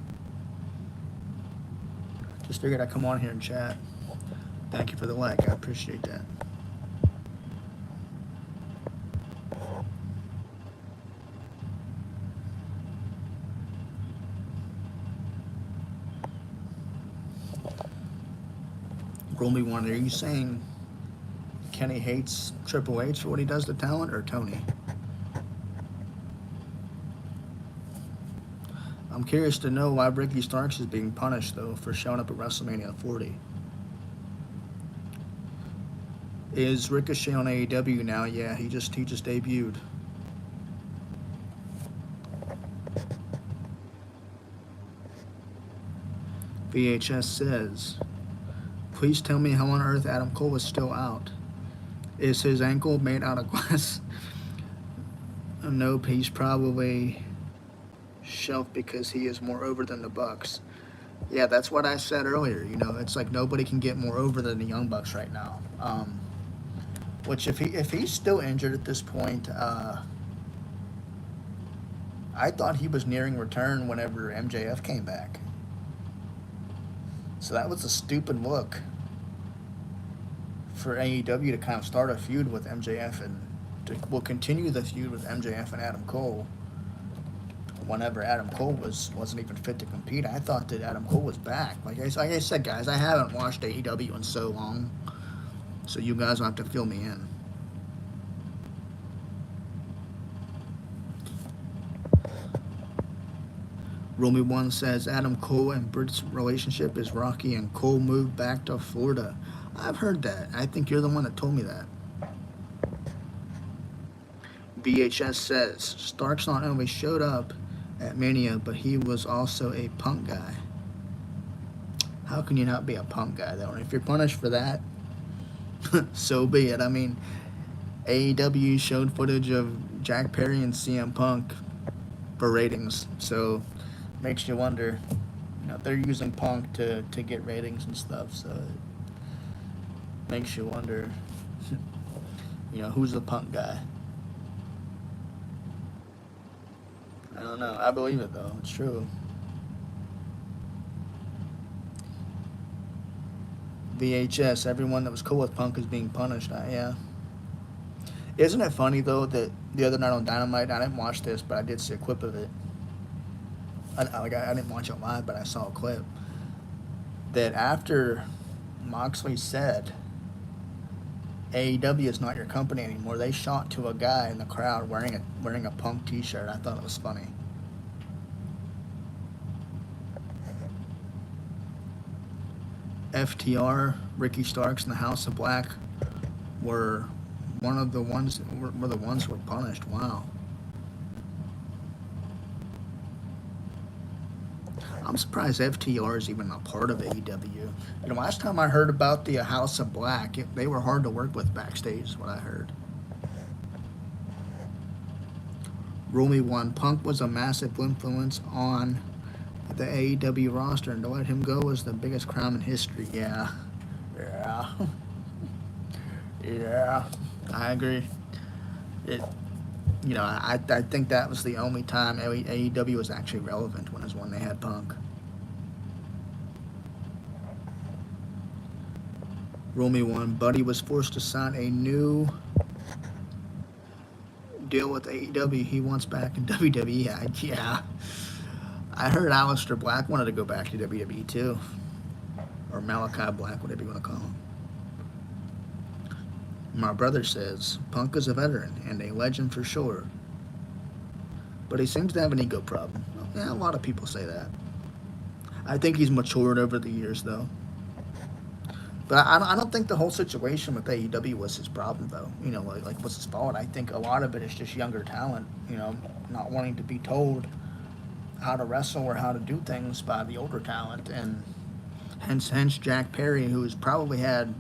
Just figured I'd come on here and chat. Thank you for the like. I appreciate that. Romy One, are you saying Kenny hates Triple H for what he does to talent, or Tony? I'm curious to know why Ricky Starks is being punished, though, for showing up at WrestleMania 40. Is Ricochet on AEW now? Yeah, he just debuted. VHS says, please tell me how on earth Adam Cole is still out. Is his ankle made out of glass? Nope, he's probably shelved because he is more over than the Bucks. Yeah, that's what I said earlier. You know, it's like nobody can get more over than the Young Bucks right now. Which if he's still injured at this point, I thought he was nearing return whenever MJF came back. So that was a stupid look for AEW to kind of start a feud with MJF and will continue the feud with MJF and Adam Cole whenever Adam Cole wasn't even fit to compete. I thought that Adam Cole was back. Like I said, guys, I haven't watched AEW in so long, so you guys will have to fill me in. Romy One says Adam Cole and Britt's relationship is rocky and Cole moved back to Florida. I've heard that. I think you're the one that told me that. VHS says Starks not only showed up at Mania, but he was also a punk guy. How can you not be a punk guy, though? And if you're punished for that, so be it. I mean, AEW showed footage of Jack Perry and CM Punk for ratings, so makes you wonder, you know, they're using Punk to get ratings and stuff, so it makes you wonder, you know, who's the Punk guy? I don't know. I believe it though. It's true. VHS. Everyone that was cool with Punk is being punished. Yeah. Isn't it funny though that the other night on Dynamite, I didn't watch this, but I did see a clip of it. I didn't watch it live, but I saw a clip that after Moxley said AEW is not your company anymore, they shot to a guy in the crowd wearing a Punk T-shirt. I thought it was funny. FTR, Ricky Starks, and the House of Black were the ones who were punished. Wow. I'm surprised FTR is even a part of AEW. You know, last time I heard about the House of Black, they were hard to work with backstage, is what I heard. Rule Me One, Punk was a massive influence on the AEW roster, and to let him go was the biggest crime in history. Yeah. Yeah, I agree. I think that was the only time AEW was actually relevant, was when they had Punk. Rule Me One, Buddy was forced to sign a new deal with AEW. He wants back in WWE. Yeah. I heard Aleister Black wanted to go back to WWE too. Or Malachi Black, whatever you want to call him. My brother says, Punk is a veteran and a legend for sure. But he seems to have an ego problem. Yeah, a lot of people say that. I think he's matured over the years, though. But I don't think the whole situation with AEW was his problem, though. You know, like what's his fault? I think a lot of it is just younger talent, not wanting to be told how to wrestle or how to do things by the older talent. And hence Jack Perry, who's probably had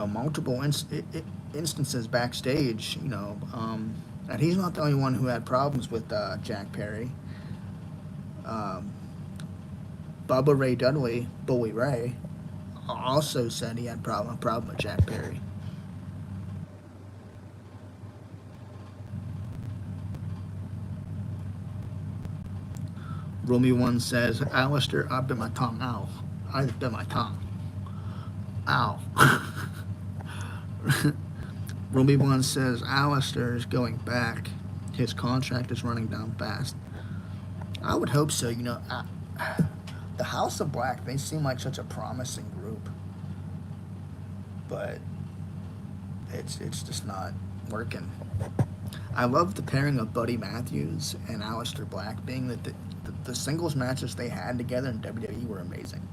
multiple instances backstage, and he's not the only one who had problems with Jack Perry. Bubba Ray Dudley, Bully Ray, also said he had a problem with Jack Perry. Rule Me One says, Aleister, I bit my tongue. Ow. I bit my tongue. Ow. Ruby One says Aleister is going back. His contract is running down fast. I would hope so. The House of Black, they seem like such a promising group, but it's just not working. I love the pairing of Buddy Matthews and Aleister Black, being that the singles matches they had together in WWE were amazing.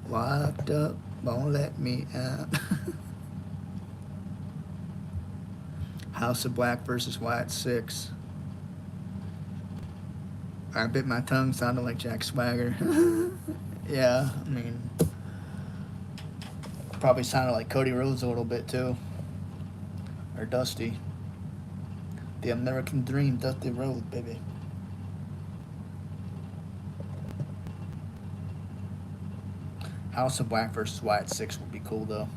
Locked up, won't let me out. House of Black versus Wyatt 6. I bit my tongue, sounded like Jack Swagger. Yeah, I mean, probably sounded like Cody Rhodes a little bit too. Or Dusty. The American Dream, Dusty Rhodes, baby. House of Black versus Wyatt 6 would be cool, though.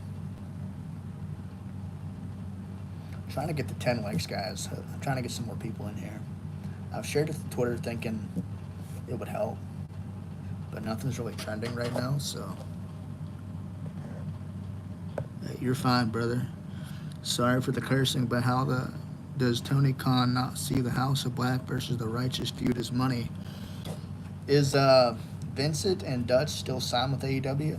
I'm trying to get the 10 likes, guys. I'm trying to get some more people in here. I've shared it to Twitter thinking it would help, but nothing's really trending right now, so. Hey, you're fine, brother. Sorry for the cursing, but how does Tony Khan not see the House of Black versus the Righteous feud as money? Is Vincent and Dutch still signed with AEW?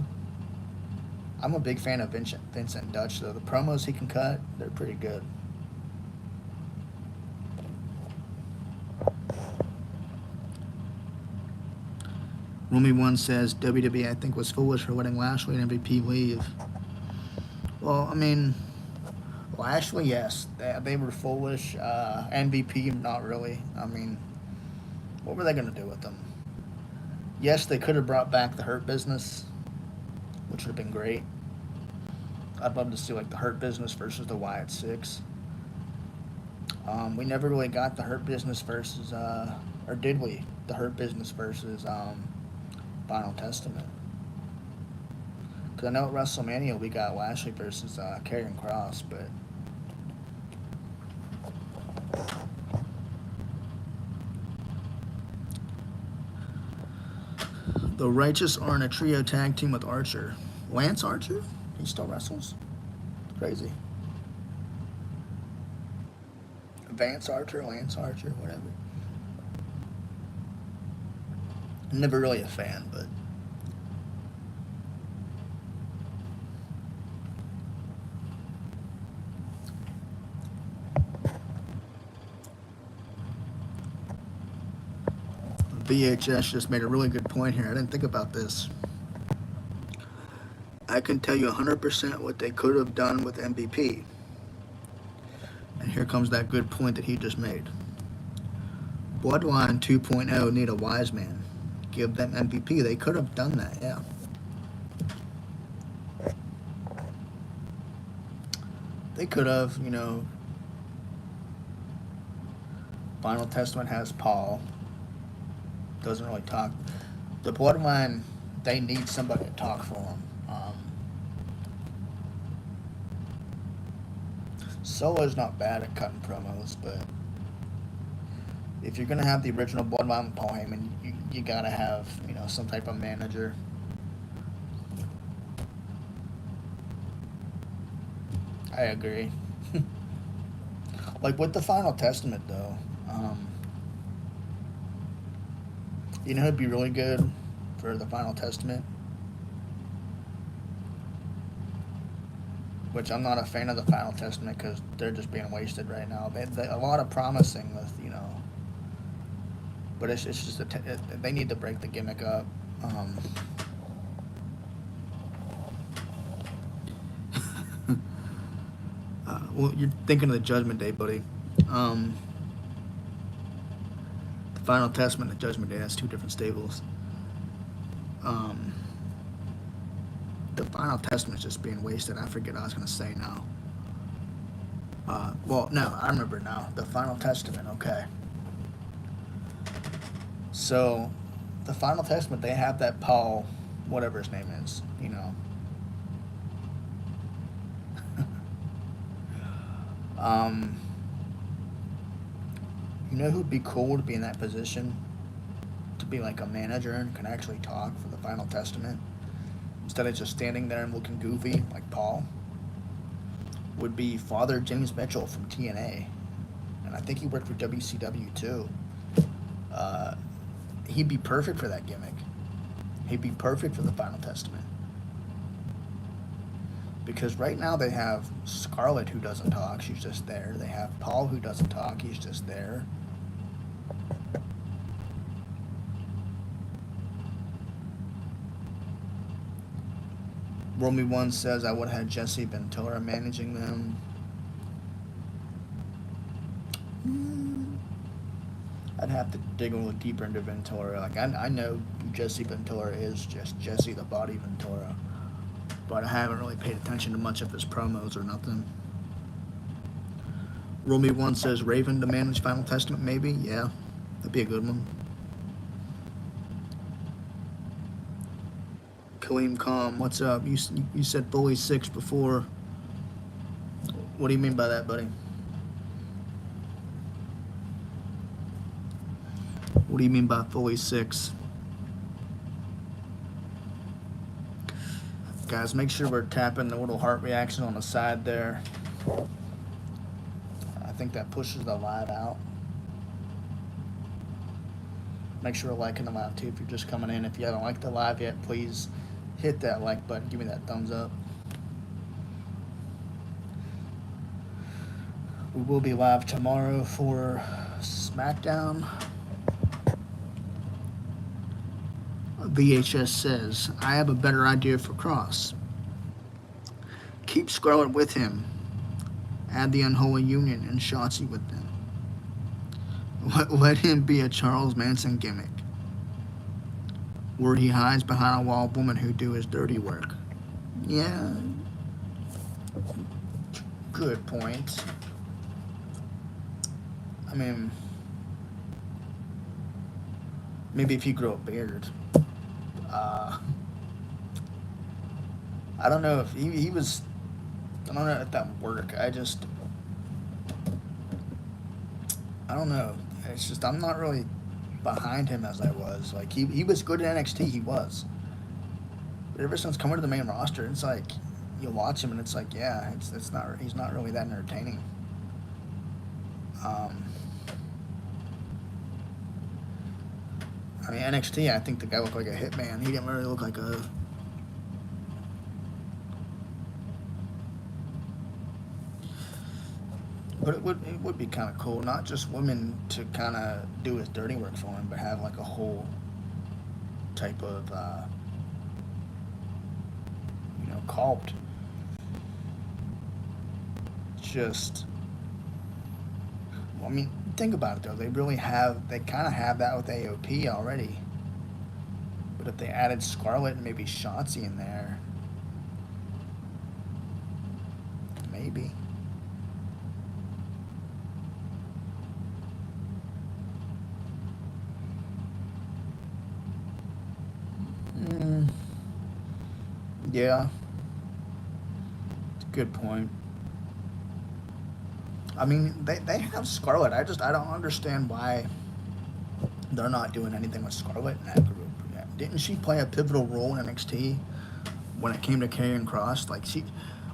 I'm a big fan of Vincent and Dutch, though. The promos he can cut, they're pretty good. Rumi One says WWE, I think, was foolish for letting Lashley and MVP leave. Well, I mean, Lashley, yes, they were foolish. MVP, not really. I mean, what were they going to do with them? Yes, they could have brought back the Hurt Business, which would have been great. I'd love to see like the Hurt Business versus the Wyatt 6. We never really got the Hurt Business versus, or did we? The Hurt Business versus Final Testament. Because I know at WrestleMania we got Lashley versus Karrion Kross, but The Righteous are in a trio tag team with Archer. Lance Archer? He still wrestles? Crazy. Vance Archer, Lance Archer, whatever. I'm never really a fan, but VHS just made a really good point here. I didn't think about this. I can tell you 100% what they could have done with MVP. And here comes that good point that he just made. Bloodline 2.0 need a wise man. Give them MVP. They could have done that, yeah. They could have, you know. Final Testament has Paul. Doesn't really talk. The Bloodline, they need somebody to talk for them. Solo's not bad at cutting promos, but if you're gonna have the original Bloodline with Paul Heyman, you gotta have, you know, some type of manager. I agree. Like with the Final Testament, though, you know who'd be really good for the Final Testament? Which I'm not a fan of the Final Testament because they're just being wasted right now. They a lot of promising with, you know, but it's just they need to break the gimmick up. Well, you're thinking of the Judgment Day, buddy. The Final Testament and the Judgment Day, that's two different stables. The Final Testament is just being wasted. I forget what I was going to say now. Well, no, I remember now. The Final Testament, okay. So, the Final Testament, they have that Paul, whatever his name is, you know. You know who'd be cool to be in that position? To be like a manager and can actually talk for the Final Testament? Instead of just standing there and looking goofy like Paul? Would be Father James Mitchell from TNA. And I think he worked for WCW too. He'd be perfect for that gimmick. He'd be perfect for the Final Testament. Because right now they have Scarlett who doesn't talk, she's just there. They have Paul who doesn't talk, he's just there. Romy One says I would have had Jesse Ventura managing them. I'd have to dig a little deeper into Ventura. Like I know who Jesse Ventura is, just Jesse the Body Ventura. But I haven't really paid attention to much of his promos or nothing. Romy One says Raven to manage Final Testament, maybe? Yeah, that'd be a good one. Kaleem Khan, what's up? You said Foley 6 before. What do you mean by that, buddy? What do you mean by Foley 6? Guys, make sure we're tapping the little heart reaction on the side there. I think that pushes the live out. Make sure we're liking the live too if you're just coming in. If you haven't liked the live yet, please hit that like button. Give me that thumbs up. We will be live tomorrow for SmackDown. VHS says, I have a better idea for Cross. Keep Scarlett with him. Add the Unholy Union and Shotzi with them. Let him be a Charles Manson gimmick, where he hides behind a wall woman who do his dirty work. Yeah. Good point. I mean, maybe if you grow a beard. I don't know if he was, I don't know if that would work. I don't know. It's just, I'm not really behind him as I was. Like he was good in NXT, he was. But ever since coming to the main roster, it's like you watch him and it's like, yeah, it's not he's not really that entertaining. I mean NXT, I think the guy looked like a hitman. He didn't really look like a. But it would be kind of cool, not just women to kind of do his dirty work for him, but have like a whole type of cult. Just, well, I mean, think about it though. They kind of have that with AOP already. But if they added Scarlett and maybe Shotzi in there, maybe. Yeah, it's a good point. I mean, they have Scarlett. I don't understand why they're not doing anything with Scarlett in that group. Yeah. Didn't she play a pivotal role in NXT when it came to Karrion Kross?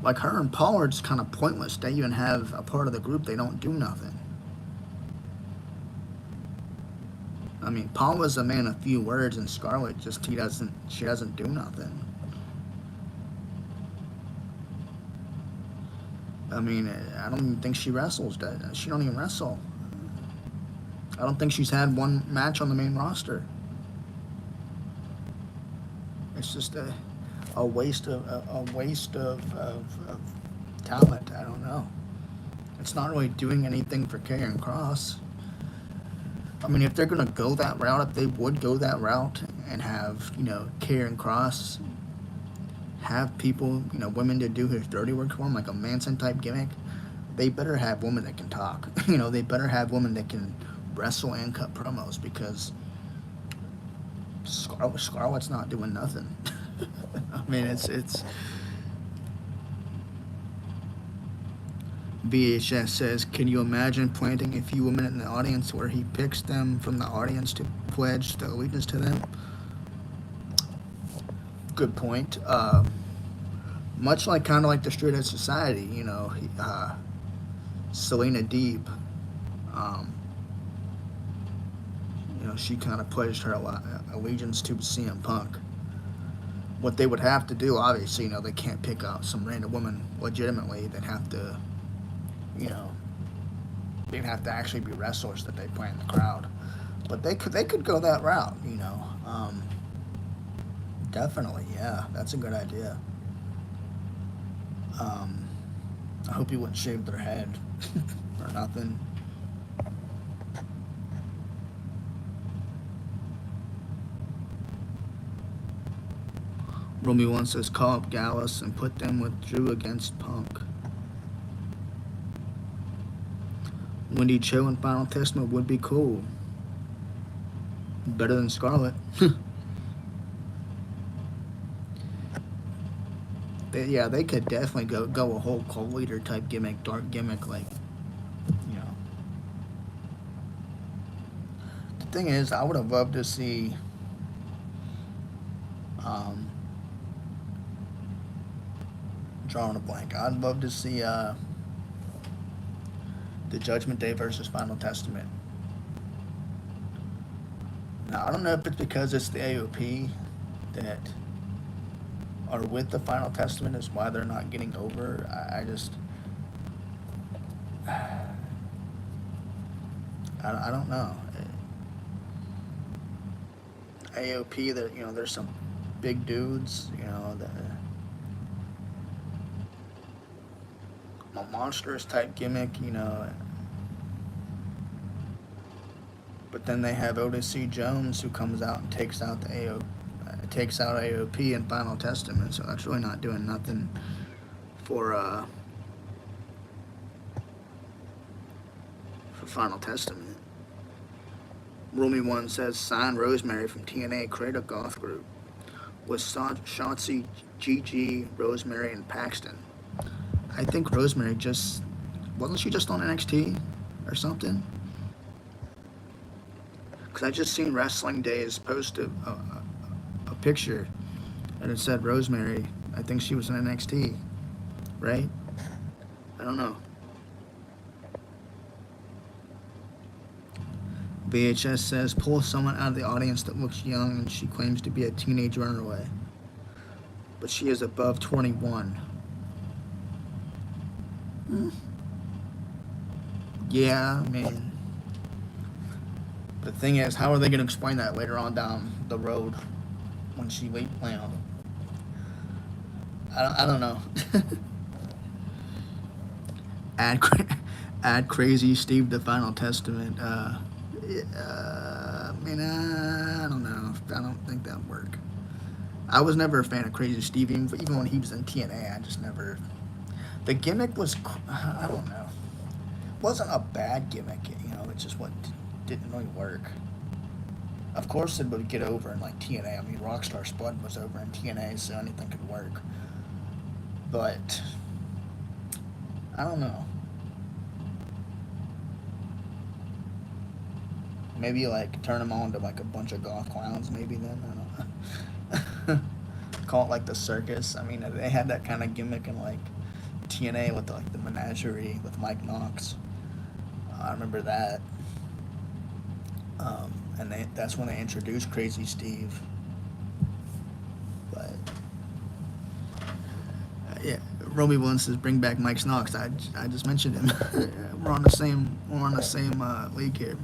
Like her and Pollard's kind of pointless. They even have a part of the group. They don't do nothing. I mean, Paul was a man of few words, and Scarlett she doesn't do nothing. I mean, I don't even think she wrestles. She don't even wrestle. I don't think she's had one match on the main roster. It's just a waste of talent. I don't know. It's not really doing anything for Karrion Kross. I mean, if they're gonna go that route, if they would go that route and have Karrion Kross have people, women to do his dirty work for him, like a Manson type gimmick, they better have women that can talk. They better have women that can wrestle and cut promos, because Scarlett's not doing nothing. I mean, it's VHS says, can you imagine planting a few women in the audience where he picks them from the audience to pledge the allegiance to them? Good point. Much like kind of like the Straight Edge Society, Selena Deeb, she kind of pledged her allegiance to CM Punk. What they would have to do, obviously, they can't pick out some random woman legitimately. They'd have to, they'd have to actually be wrestlers that they play in the crowd. But they could go that route, Definitely, yeah, that's a good idea. I hope you wouldn't shave their head or nothing. Romy one says, call up Gallus and put them with Drew against Punk. Wendy Cho and Final Testament would be cool. Better than Scarlett. They could definitely go a whole cult leader type gimmick, dark gimmick, like, The thing is, I would have loved to see, drawing a blank. I'd love to see the Judgment Day versus Final Testament. Now, I don't know if it's because it's the AOP that are with the Final Testament is why they're not getting over. I don't know. AOP, there's some big dudes, a monstrous type gimmick, but then they have Otis C. Jones, who comes out and takes out AOP and Final Testament, so that's really not doing nothing for Final Testament. Romy one says, sign Rosemary from TNA, create a goth group with Shotzi, Gigi, Rosemary, and Paxton. I think Rosemary wasn't she just on NXT or something? Because I just seen Wrestling Days post a picture, and it said Rosemary. I think she was in NXT, right? I don't know. VHS says, pull someone out of the audience that looks young and she claims to be a teenage runaway. But she is above 21. Yeah, I mean, the thing is, how are they going to explain that later on down the road when she leaves? I don't know. add Crazy Steve the Final Testament. I don't know. I don't think that would work. I was never a fan of Crazy Steve, even when he was in TNA. I just never. The gimmick was, I don't know. It wasn't a bad gimmick, it's just what didn't really work. Of course it would get over in like TNA. I mean, Rockstar Spud was over in TNA, so anything could work. But I don't know. Maybe like turn them on to like a bunch of goth clowns. Maybe then I don't know. Call it like the circus. I mean, they had that kind of gimmick in like TNA with like the menagerie with Mike Knox. I remember that. And that's when they introduced Crazy Steve. But yeah, Roby Williams says bring back Mike Knox. I just mentioned him. We're on the same league here.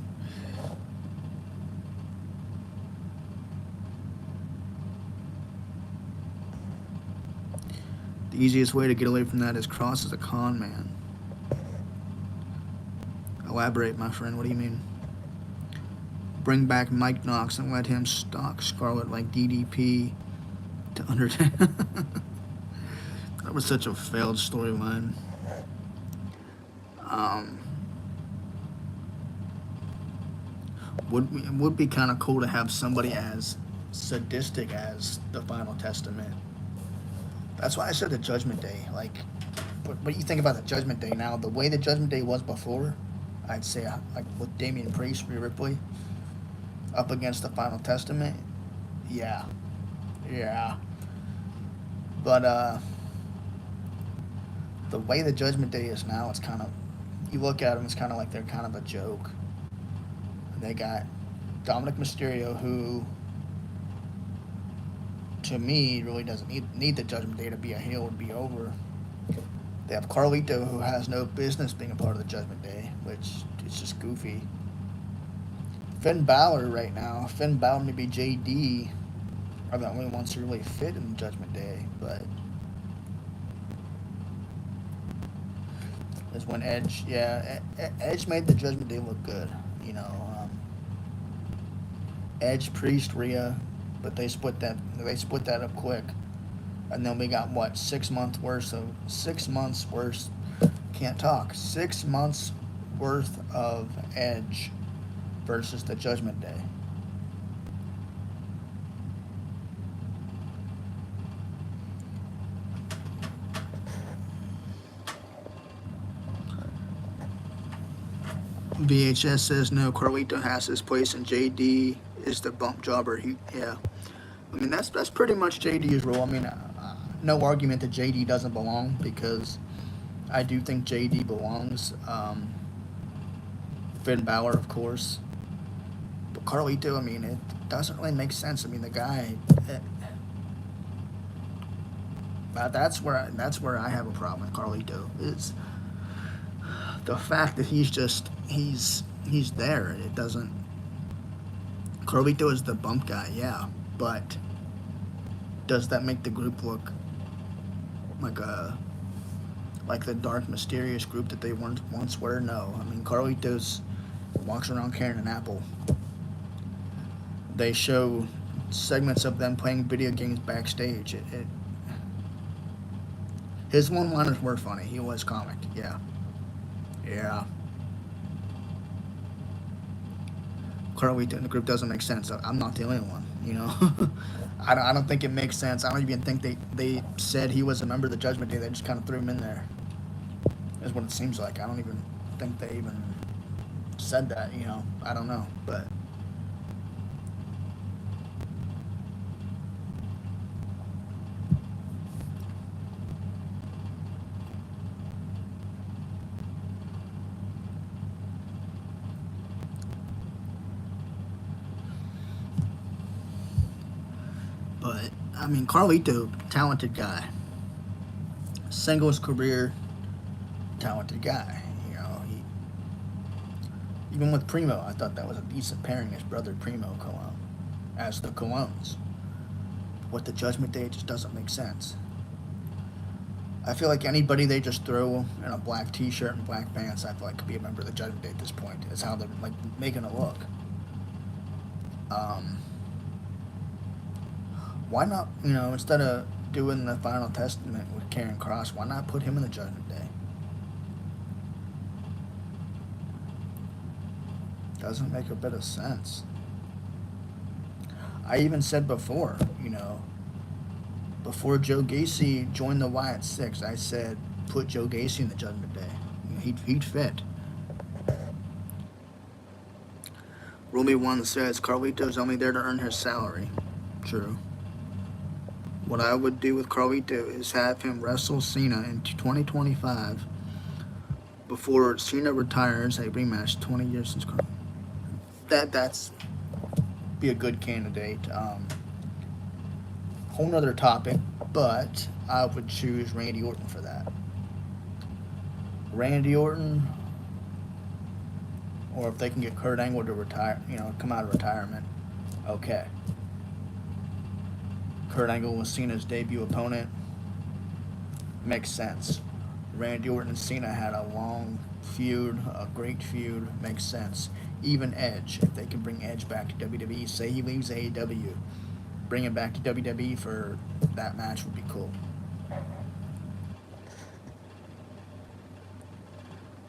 The easiest way to get away from that is Cross as a con man. Elaborate, my friend. What do you mean? Bring back Mike Knox and let him stalk Scarlett like DDP to Undertaker. That was such a failed storyline. Would be kind of cool to have somebody as sadistic as the Final Testament. That's why I said the Judgment Day. Like, what you think about the Judgment Day now? The way the Judgment Day was before, I'd say like with Damian Priest, Rhea Ripley, up against the Final Testament. Yeah. But the way the Judgment Day is now, it's kind of, you look at them, it's kind of like they're kind of a joke. They got Dominic Mysterio, who, to me, really doesn't need the Judgment Day to be a heel and be over. They have Carlito, who has no business being a part of the Judgment Day, which is just goofy. Finn Balor right now. Finn Balor, maybe JD are the only ones who really fit in the Judgment Day, but is when Edge, Edge made the Judgment Day look good, Edge, Priest, Rhea, but they split that up quick, and then we got 6 months worth, 6 months worth of Edge versus the Judgment Day. VHS says no. Carlito has his place, and JD is the bump jobber. I mean, that's pretty much JD's role. I mean, no argument that JD doesn't belong, because I do think JD belongs. Finn Balor, of course, but Carlito, I mean, it doesn't really make sense. I mean, the guy. That's where I have a problem with Carlito. Is the fact that he's there. It doesn't. Carlito is the bump guy, yeah, but does that make the group look like the dark, mysterious group that they once were? No. I mean, Carlitos walks around carrying an apple. They show segments of them playing video games backstage. His one-liners were funny. He was comic, yeah. Carlito in the group doesn't make sense. I'm not the only one, I don't think it makes sense. I don't even think they said he was a member of the Judgment Day. They just kind of threw him in there. Is what it seems like. I don't even think they even said that, I don't know. But But I mean, Carlito, talented guy. Singles career, talented guy. You know, he even with Primo, I thought that was a decent pairing. His brother Primo Colon as the Colones. What the Judgment Day just doesn't make sense. I feel like anybody they just throw in a black T-shirt and black pants, I feel like could be a member of the Judgment Day at this point. Is how they're like making it look. Why not? You know, instead of doing the Final Testament with Karrion Kross, why not put him in the Judgment Day? Doesn't make a bit of sense. I even said before, you know, before Joe Gacy joined the Wyatt Six, I said put Joe Gacy in the Judgment Day. You know, he'd fit. Rumi One says Carlito's only there to earn his salary. True. What I would do with Carlito is have him wrestle Cena in 2025 before Cena retires a rematch 20 years since Carlito. That's be a good candidate. Whole nother topic, but I would choose Randy Orton for that. Randy Orton, or if they can get Kurt Angle to retire, you know, come out of retirement, okay. Kurt Angle was Cena's debut opponent. Makes sense. Randy Orton and Cena had a long feud, a great feud. Makes sense. Even Edge, if they can bring Edge back to WWE, say he leaves AEW, bring him back to WWE for that match would be cool.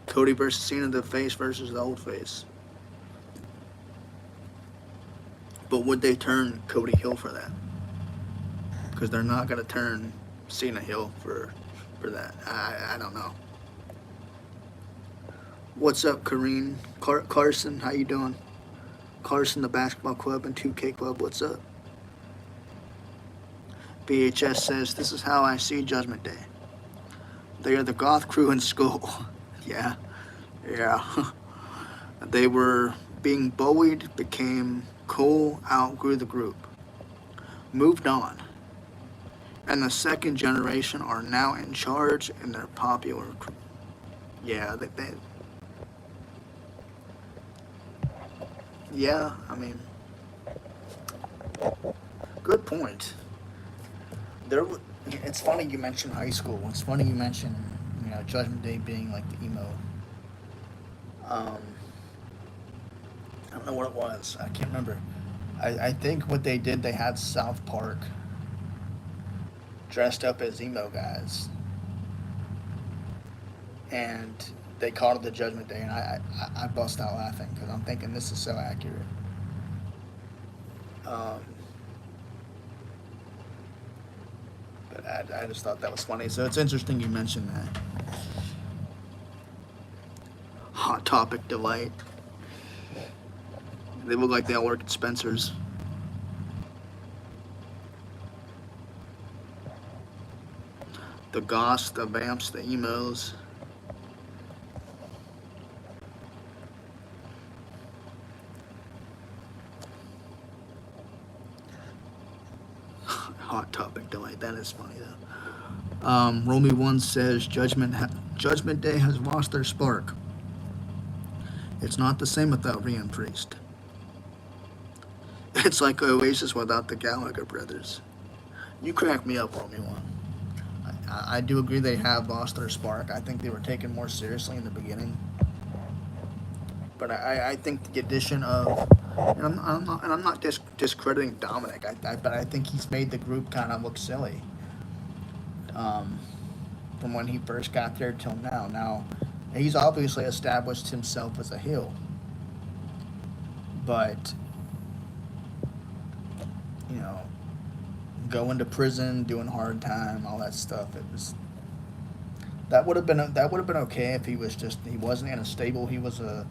Cody versus Cena, the face versus the old face. But would they turn Cody heel for that? Because they're not going to turn Cena heel for that. I don't know. What's up, Kareen? Carson, how you doing? Carson, the basketball club and 2K club, what's up? BHS says, this is how I see Judgment Day. They are the goth crew in school. Yeah. They were being bullied, became cool, outgrew the group. Moved on. And the second generation are now in charge and they're popular. Yeah, yeah, I mean, good point. It's funny you mentioned high school. It's funny you mentioned, you know, Judgment Day being like the emo. I don't know what it was. I can't remember. I think what they did, they had South Park dressed up as emo guys, and they called it the Judgment Day, and I bust out laughing because I'm thinking this is so accurate. But I just thought that was funny. So it's interesting you mentioned that. Hot Topic Delight. They look like they all work at Spencer's. The Goths, the Vamps, the Emos. Hot Topic Delight. That is funny though. Romy One says Judgment Day has lost their spark. It's not the same without Rhea and Priest. It's like Oasis without the Gallagher brothers. You crack me up, Romy One. I do agree they have lost their spark. I think they were taken more seriously in the beginning. But I think the addition of, and I'm not discrediting Dominic, but I think he's made the group kind of look silly. From when he first got there till now. Now, he's obviously established himself as a heel. But, you know, going to prison, doing hard time, all that stuff. That would have been okay if he wasn't in a stable. He was a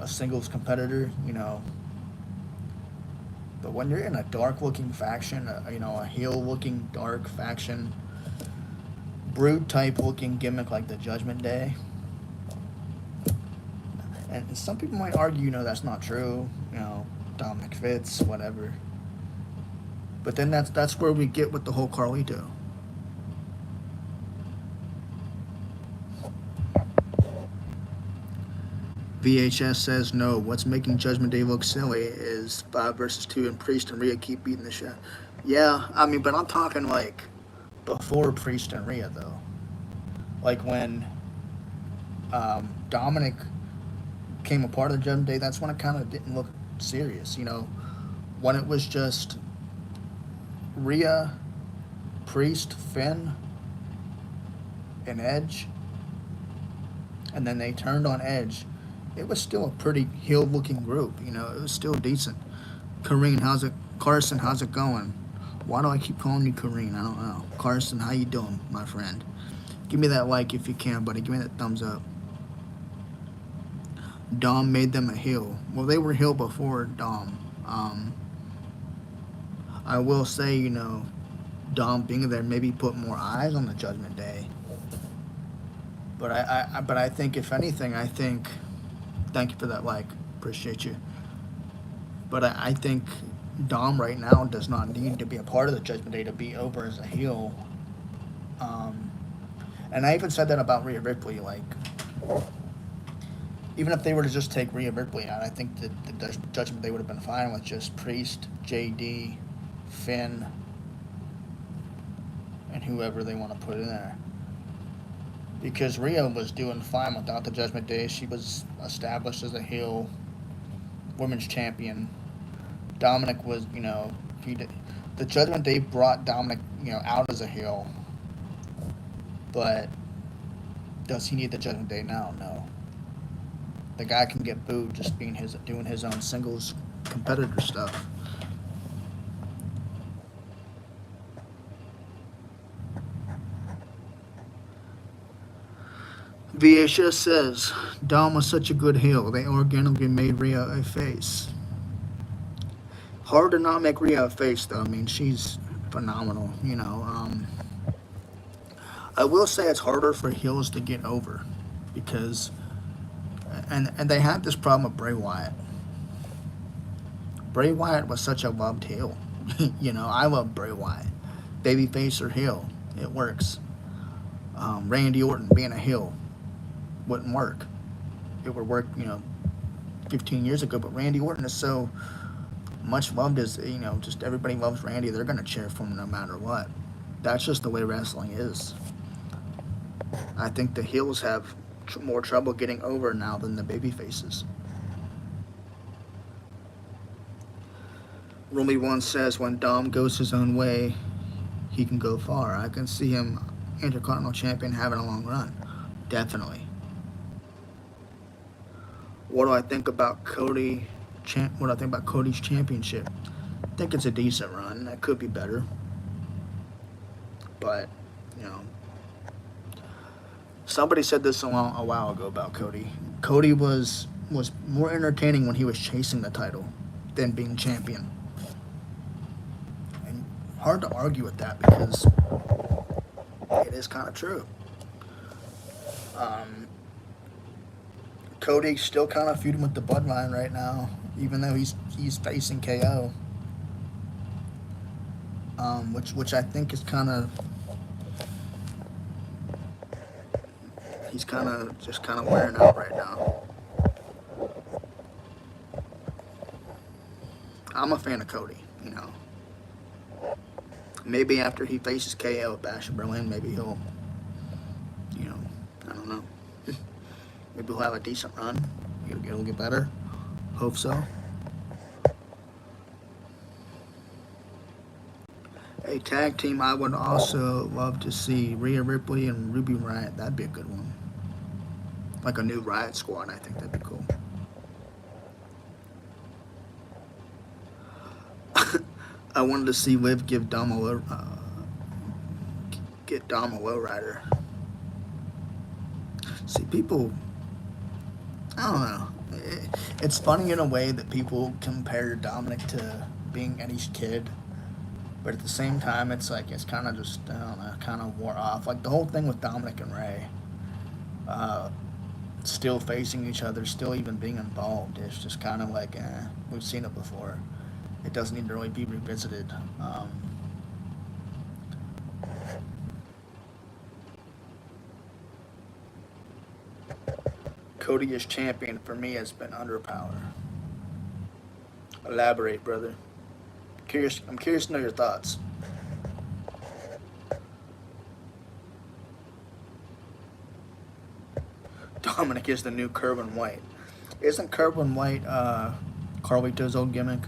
singles competitor, you know. But when you're in a dark looking faction, a heel looking dark faction, Brood type looking gimmick like the Judgment Day, and some people might argue, that's not true. Dominic Fitz, whatever. But then that's where we get with the whole Carlito. VHS says no. What's making Judgment Day look silly is 5 versus 2 and Priest and Rhea keep beating the shit. Yeah, I mean, but I'm talking like before Priest and Rhea though. Like when Dominic came a part of the Judgment Day, that's when it kind of didn't look serious. You know, when it was just Rhea, Priest, Finn, and Edge, and then they turned on Edge. It was still a pretty heel-looking group. You know, it was still decent. Kareen, Carson, how's it going? Why do I keep calling you Kareen? I don't know. Carson, how you doing, my friend? Give me that like if you can, buddy. Give me that thumbs up. Dom made them a heel. Well, they were heel before Dom. I will say, you know, Dom being there maybe put more eyes on the Judgment Day. But I think if anything, thank you for that like, appreciate you. But I think Dom right now does not need to be a part of the Judgment Day to be over as a heel. And I even said that about Rhea Ripley. Like, even if they were to just take Rhea Ripley out, I think that the Judgment Day would have been fine with just Priest, JD, Finn, and whoever they want to put in there. Because Rhea was doing fine without the Judgment Day. She was established as a heel women's champion. Dominic was, you know, the Judgment Day brought Dominic, you know, out as a heel. But does he need the Judgment Day now? No. The guy can get booed just doing his own singles competitor stuff. VHS says Dom was such a good heel. They organically made Rhea a face. Hard to not make Rhea a face, though. I mean, she's phenomenal. You know, I will say it's harder for heels to get over because, and they had this problem with Bray Wyatt. Bray Wyatt was such a loved heel. You know, I love Bray Wyatt. Babyface or heel, it works. Randy Orton being a heel wouldn't work. It would work, you know, 15 years ago, but Randy Orton is so much loved as, you know, just everybody loves Randy. They're going to cheer for him no matter what. That's just the way wrestling is. I think the heels have more trouble getting over now than the baby faces. Rumi One says when Dom goes his own way, he can go far. I can see him Intercontinental Champion having a long run. Definitely. What do I think about Cody's championship? I think it's a decent run. That could be better. But, you know, somebody said this a while ago about Cody. Cody was more entertaining when he was chasing the title than being champion. And hard to argue with that because it is kind of true. Cody's still kind of feuding with the Bloodline right now, even though he's facing KO. Which I think is kind of, he's kind of wearing out right now. I'm a fan of Cody, you know. Maybe after he faces KO at Bash in Berlin, maybe he'll, you know, I don't know. Maybe he'll have a decent run. It'll get better. Hope so. A tag team I would also love to see. Rhea Ripley and Ruby Riott. That'd be a good one. Like a new Riot Squad. I think that'd be cool. I wanted to see Liv give Dom a lowrider. See, people, I don't know. It's funny in a way that people compare Dominic to being Eddie's kid, but at the same time, it's like it's kind of just, I don't know, kind of wore off. Like the whole thing with Dominic and Ray, still facing each other, still even being involved. It's just kind of like, we've seen it before. it doesn't need to really be revisited. Cody as champion for me has been underpower. Elaborate, brother. I'm curious to know your thoughts. Dominic is the new Kerwin White. Isn't Kerwin White Carlito's old gimmick?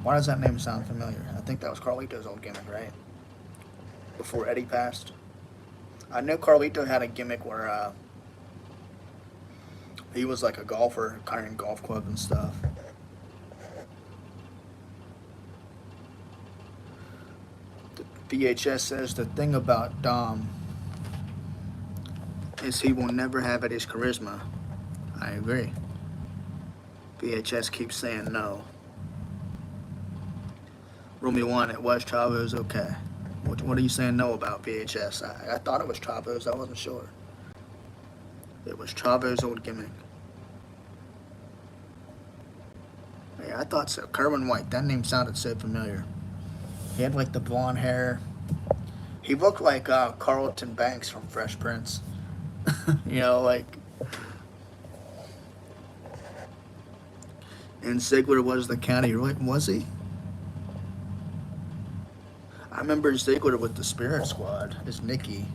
Why does that name sound familiar? I think that was Carlito's old gimmick, right? Before Eddie passed. I know Carlito had a gimmick where he was like a golfer, carrying golf clubs and stuff. VHS says the thing about Dom is he will never have Eddie's charisma. I agree. VHS keeps saying no. Rumi 1, it was Chavo's, okay. What are you saying no about, VHS? I thought it was Chavo's, I wasn't sure. It was Chavo's old gimmick. Yeah, I thought so. Kerwin White, that name sounded so familiar. He had like the blonde hair. He looked like Carlton Banks from Fresh Prince. You know, like. And Ziggler was the county, right? Was he? I remember Ziggler with the Spirit Squad as Nikki.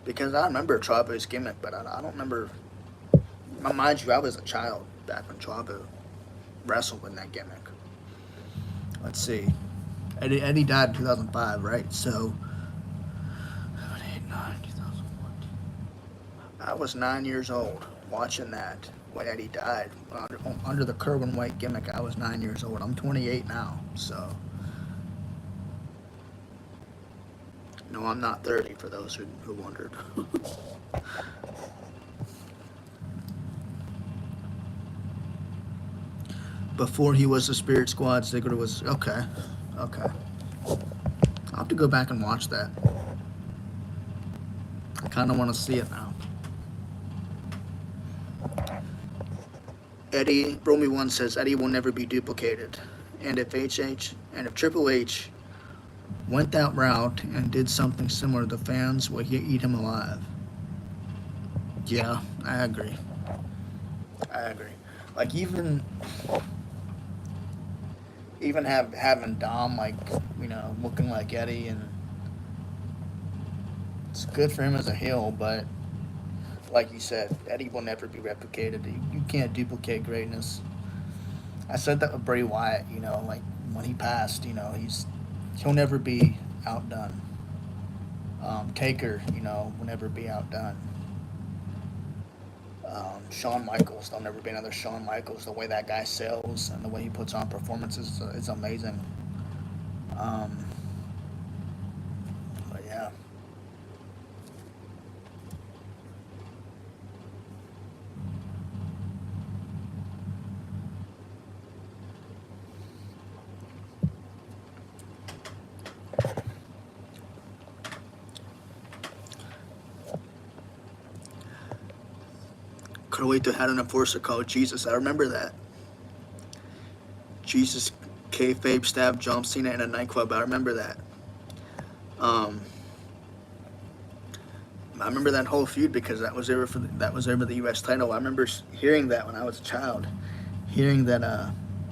Because I remember Chavo's gimmick, but I don't remember. Mind you, I was a child back when Chavo wrestled in that gimmick. Let's see. Eddie died in 2005, right? So, 8, 9, 2001. I was 9 years old watching that when Eddie died. Under the Kerwin White gimmick, I was 9 years old. I'm 28 now, so. No, I'm not 30, for those who wondered. Before he was the Spirit Squad, Ziggler was... Okay. I'll have to go back and watch that. I kind of want to see it now. Eddie, Romy 1 says, Eddie will never be duplicated. And if Triple H went that route and did something similar, the fans would eat him alive. Yeah, I agree. Like even having Dom, like, you know, looking like Eddie, and it's good for him as a heel, but like you said, Eddie will never be replicated. You can't duplicate greatness. I said that with Bray Wyatt, you know, like when he passed, you know, he'll never be outdone. Taker, you know, will never be outdone. Shawn Michaels, there'll never be another Shawn Michaels. The way that guy sells and the way he puts on performances is amazing. But yeah. Carlito had an enforcer called Jesus. I remember that. Jesus kayfabe stabbed John Cena in a nightclub. I remember that. I remember that whole feud because that was over the U.S. title. I remember hearing that when I was a child, hearing that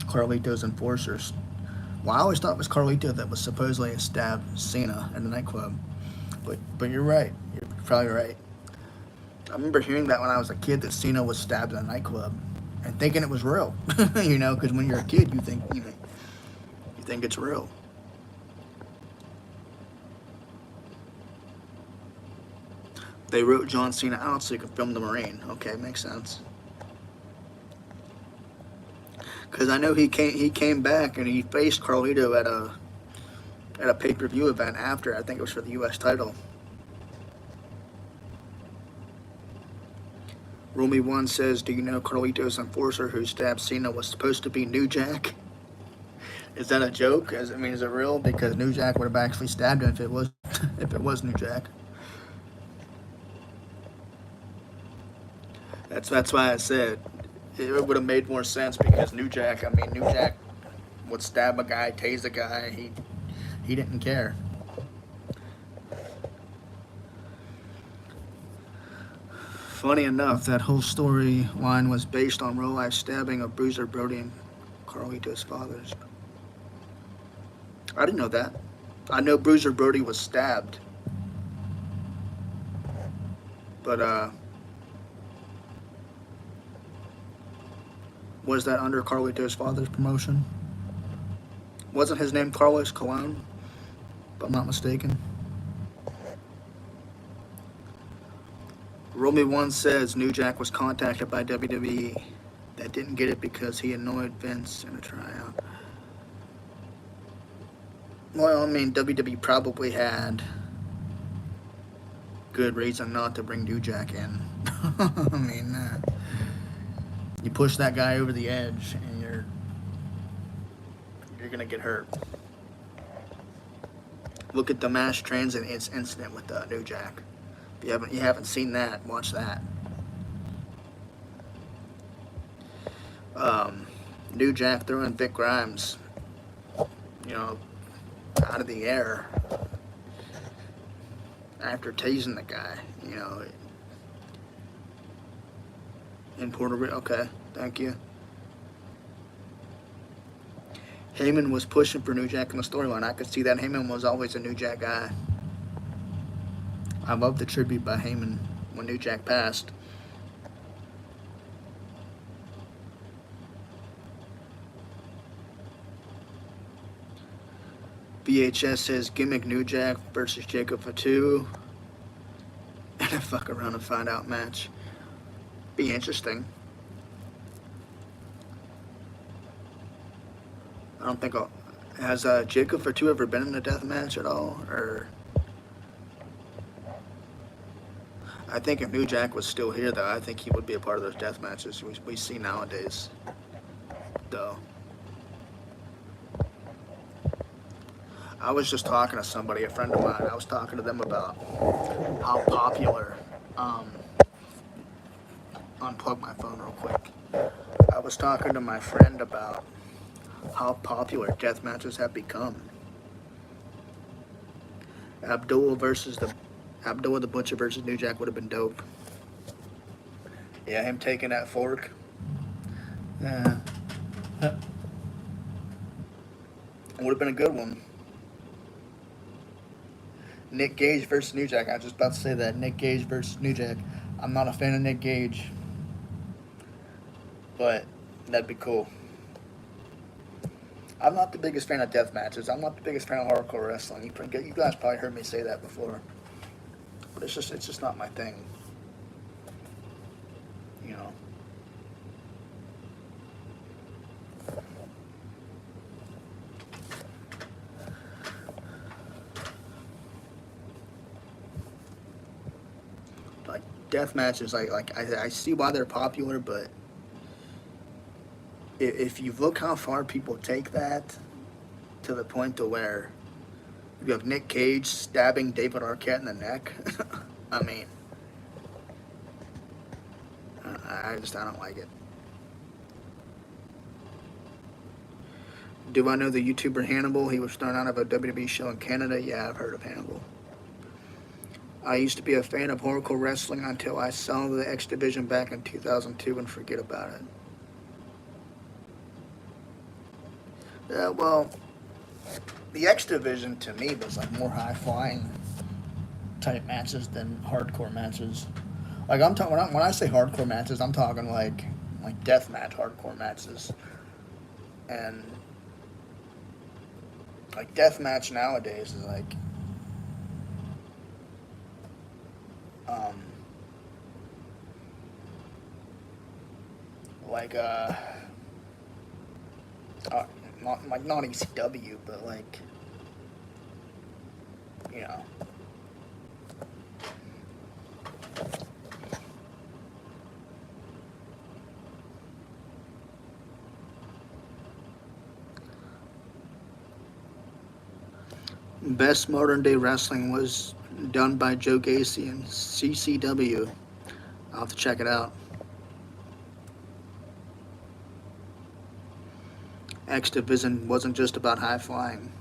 Carlito's enforcers. Well, I always thought it was Carlito that was supposedly stabbed Cena in the nightclub, but you're right. You're probably right. I remember hearing that when I was a kid, that Cena was stabbed in a nightclub, and thinking it was real. You know, because when you're a kid, you think it's real. They wrote John Cena out so he could film the Marine. Okay, makes sense. Because I know he came back and he faced Carlito at a pay-per-view event after. I think it was for the U.S. title. Romy 1 says, do you know Carlito's enforcer who stabbed Cena was supposed to be New Jack? Is that a joke? Is it real? Because New Jack would have actually stabbed him if it was New Jack. That's why I said it would have made more sense because New Jack. I mean, New Jack would stab a guy, tase a guy. He didn't care. Funny enough, that whole storyline was based on real life stabbing of Bruiser Brody and Carlito's fathers. I didn't know that. I know Bruiser Brody was stabbed, but was that under Carlito's father's promotion? Wasn't his name Carlos Colon, if I'm not mistaken? Romy One says New Jack was contacted by WWE that didn't get it because he annoyed Vince in a tryout. Well, I mean, WWE probably had good reason not to bring New Jack in. I mean, you push that guy over the edge, and you're gonna get hurt. Look at the mass transit incident with New Jack. If you haven't seen that, watch that. New Jack throwing Vic Grimes, out of the air after tasing the guy, in Puerto Rico. Okay, thank you. Heyman was pushing for New Jack in the storyline. I could see that. Heyman was always a New Jack guy. I love the tribute by Heyman when New Jack passed. VHS says gimmick New Jack versus Jacob Fatu in a fuck around and find out match. Be interesting. I don't think has Jacob Fatu ever been in a death match at all, or I think if New Jack was still here, though, I think he would be a part of those death matches we see nowadays, though. I was just talking to somebody, a friend of mine. I was talking to them about how popular. Unplug my phone real quick. I was talking to my friend about how popular death matches have become. Abdullah the Butcher versus New Jack would have been dope. Yeah, him taking that fork. Yeah. It would have been a good one. Nick Gage versus New Jack. I was just about to say that. Nick Gage versus New Jack. I'm not a fan of Nick Gage, but that'd be cool. I'm not the biggest fan of death matches. I'm not the biggest fan of hardcore wrestling. You guys probably heard me say that before. But it's just not my thing. Like death matches, I see why they're popular, but if you look how far people take that to the point to where you have Nick Cage stabbing David Arquette in the neck, I mean, I don't like it. Do I know the YouTuber Hannibal? He was thrown out of a WWE show in Canada. Yeah, I've heard of Hannibal. I used to be a fan of hardcore wrestling until I saw the X Division back in 2002 and forget about it. Well, the X Division to me was like more high-flying type matches than hardcore matches. Like I'm talking when I say hardcore matches, I'm talking like death match hardcore matches, and like death match nowadays is not ECW, but best modern day wrestling was done by Joe Gacy and CCW. I'll have to check it out. X Division wasn't just about high flying.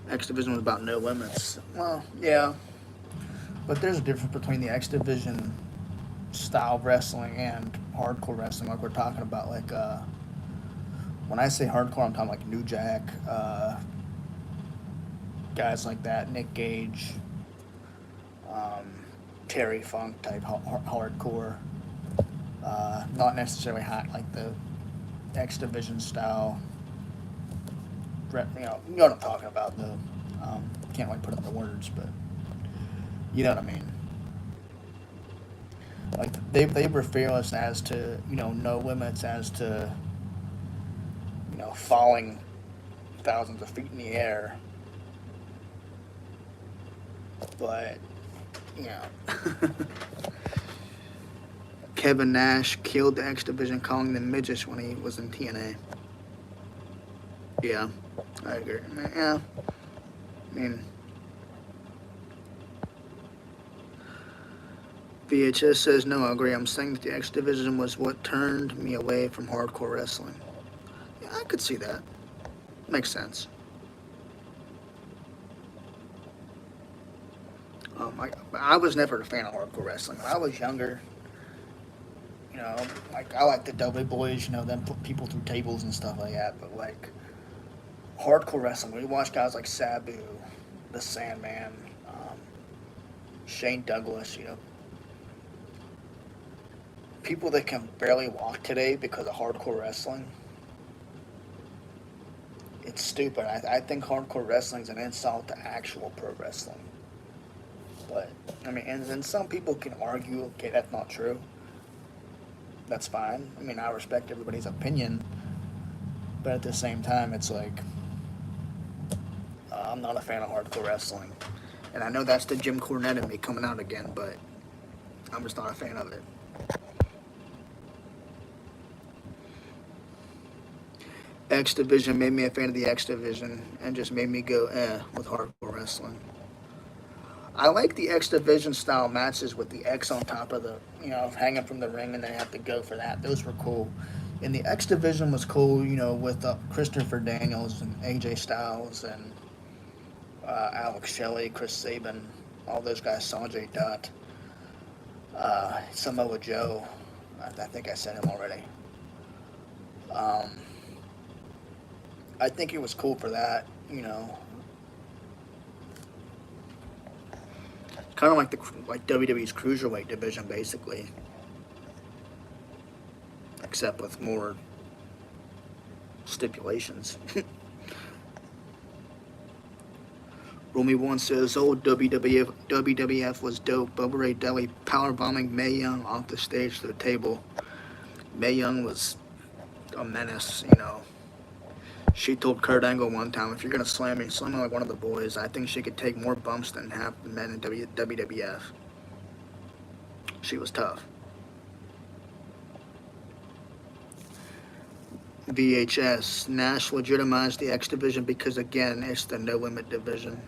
X Division was about no limits. Well, yeah, but there's a difference between the X Division style of wrestling and hardcore wrestling, like we're talking about. Like, when I say hardcore, I'm talking like New Jack, guys like that, Nick Gage, um, Terry Funk type hardcore. Not necessarily hot like the X Division style. You know what I'm talking about. The can't like put up the words, but you know what I mean. Like they were fearless as to no limits as to falling thousands of feet in the air, but you know. Kevin Nash killed the X Division, calling them midgets when he was in TNA. Yeah, I agree. Yeah, I mean, VHS says no. I agree. I'm saying that the X Division was what turned me away from hardcore wrestling. Yeah, I could see that. Makes sense. I was never a fan of hardcore wrestling. When I was younger, like I like the Dudley Boys, them put people through tables and stuff like that. But like hardcore wrestling, when you watch guys like Sabu, the Sandman, Shane Douglas, people that can barely walk today because of hardcore wrestling. It's stupid. I think hardcore wrestling is an insult to actual pro wrestling. But I mean, and some people can argue, okay, that's not true. That's fine. I mean, I respect everybody's opinion, but at the same time, it's like I'm not a fan of hardcore wrestling, and I know that's the Jim Cornette in me coming out again, but I'm just not a fan of it. X Division made me a fan of the X Division and just made me go with hardcore wrestling. I like the X Division style matches with the X on top of the, hanging from the ring and they have to go for that. Those were cool. And the X Division was cool, with Christopher Daniels and AJ Styles and Alex Shelley, Chris Sabin, all those guys, Sanjay Dutt, Samoa Joe. I think I said him already. I think it was cool for that, kind of like WWE's cruiserweight division, basically, except with more stipulations. Romy One says, "Old WWF was dope. Bubba Ray Dudley powerbombing Mae Young off the stage to the table. Mae Young was a menace, She told Kurt Angle one time, if you're going to slam me like one of the boys. I think she could take more bumps than half the men in WWF. She was tough." VHS, Nash legitimized the X Division because, again, it's the no limit division.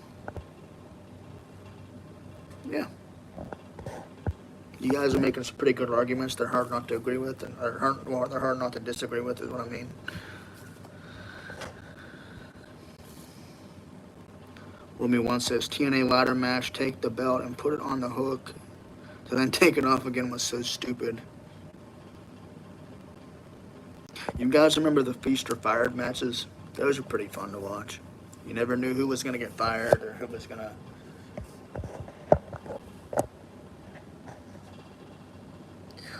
Yeah. You guys are making some pretty good arguments. They're hard not to agree with, they're hard not to disagree with, is what I mean. Romy One says, TNA ladder match, take the belt and put it on the hook, to then take it off again was so stupid. You guys remember the Feast or Fired matches? Those were pretty fun to watch. You never knew who was going to get fired or who was going to...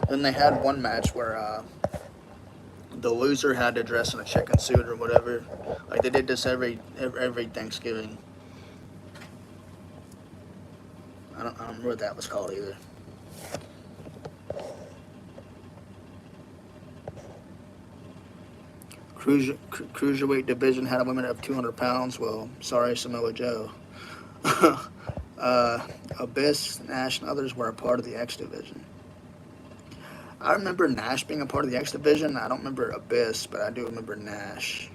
Then they had one match where the loser had to dress in a chicken suit or whatever. Like they did this every Thanksgiving. I don't remember what that was called either. Cruiserweight division had a limit of 200 pounds. Well, sorry, Samoa Joe. Abyss, Nash, and others were a part of the X Division. I remember Nash being a part of the X Division. I don't remember Abyss, but I do remember Nash.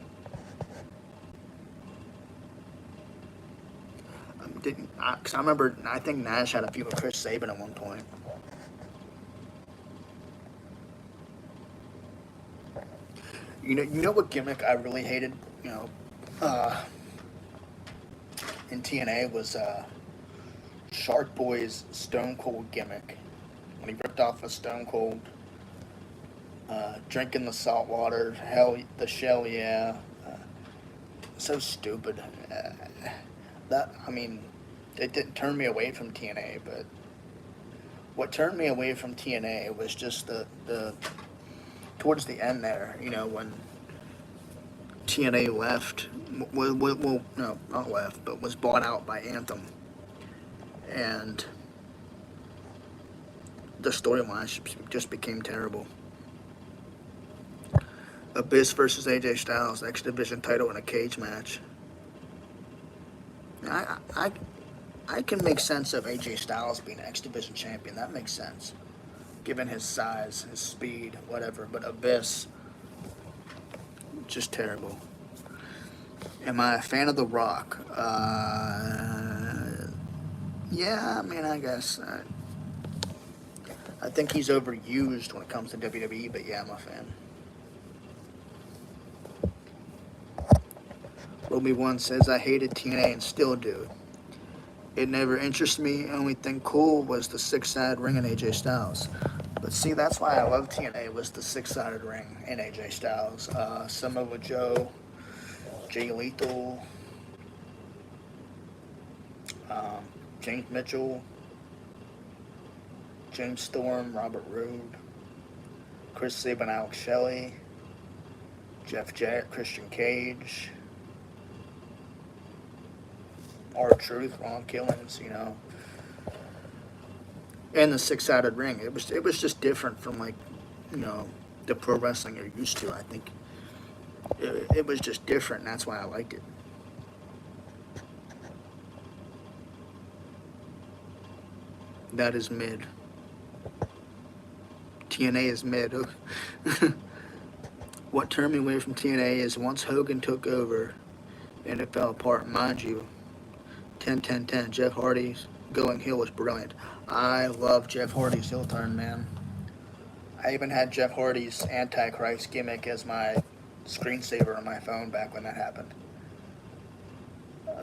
Because I remember, I think Nash had a feud with Chris Sabin at one point. You know what gimmick I really hated. Uh, in TNA was Shark Boy's Stone Cold gimmick when he ripped off a Stone Cold, drinking the salt water, hell, the shell, yeah. So stupid. That I mean, it didn't turn me away from TNA, but what turned me away from TNA was just the towards the end there. When TNA left, well, no, not left, but was bought out by Anthem, and the storyline just became terrible. Abyss versus AJ Styles, X Division title in a cage match. I can make sense of AJ Styles being X Division champion. That makes sense, given his size, his speed, whatever. But Abyss, just terrible. Am I a fan of The Rock? Yeah, I mean, I guess. I think he's overused when it comes to WWE, but yeah, I'm a fan. Obi-Wan says, I hated TNA and still do. It never interested me. Only thing cool was the six-sided ring and AJ Styles. But see, that's why I love TNA, was the six-sided ring and AJ Styles. Samoa Joe, Jay Lethal, James Mitchell, James Storm, Robert Roode, Chris Sabin, Alex Shelley, Jeff Jarrett, Christian Cage, R-Truth, Ron Killings, and the six-sided ring. It was just different from the pro wrestling you're used to. I think it was just different, and that's why I liked it. That is mid. TNA is mid. What turned me away from TNA is once Hogan took over and it fell apart. Mind you, 10-10-10, Jeff Hardy's going heel was brilliant. I love Jeff Hardy's heel turn, man. I even had Jeff Hardy's Antichrist gimmick as my screensaver on my phone back when that happened.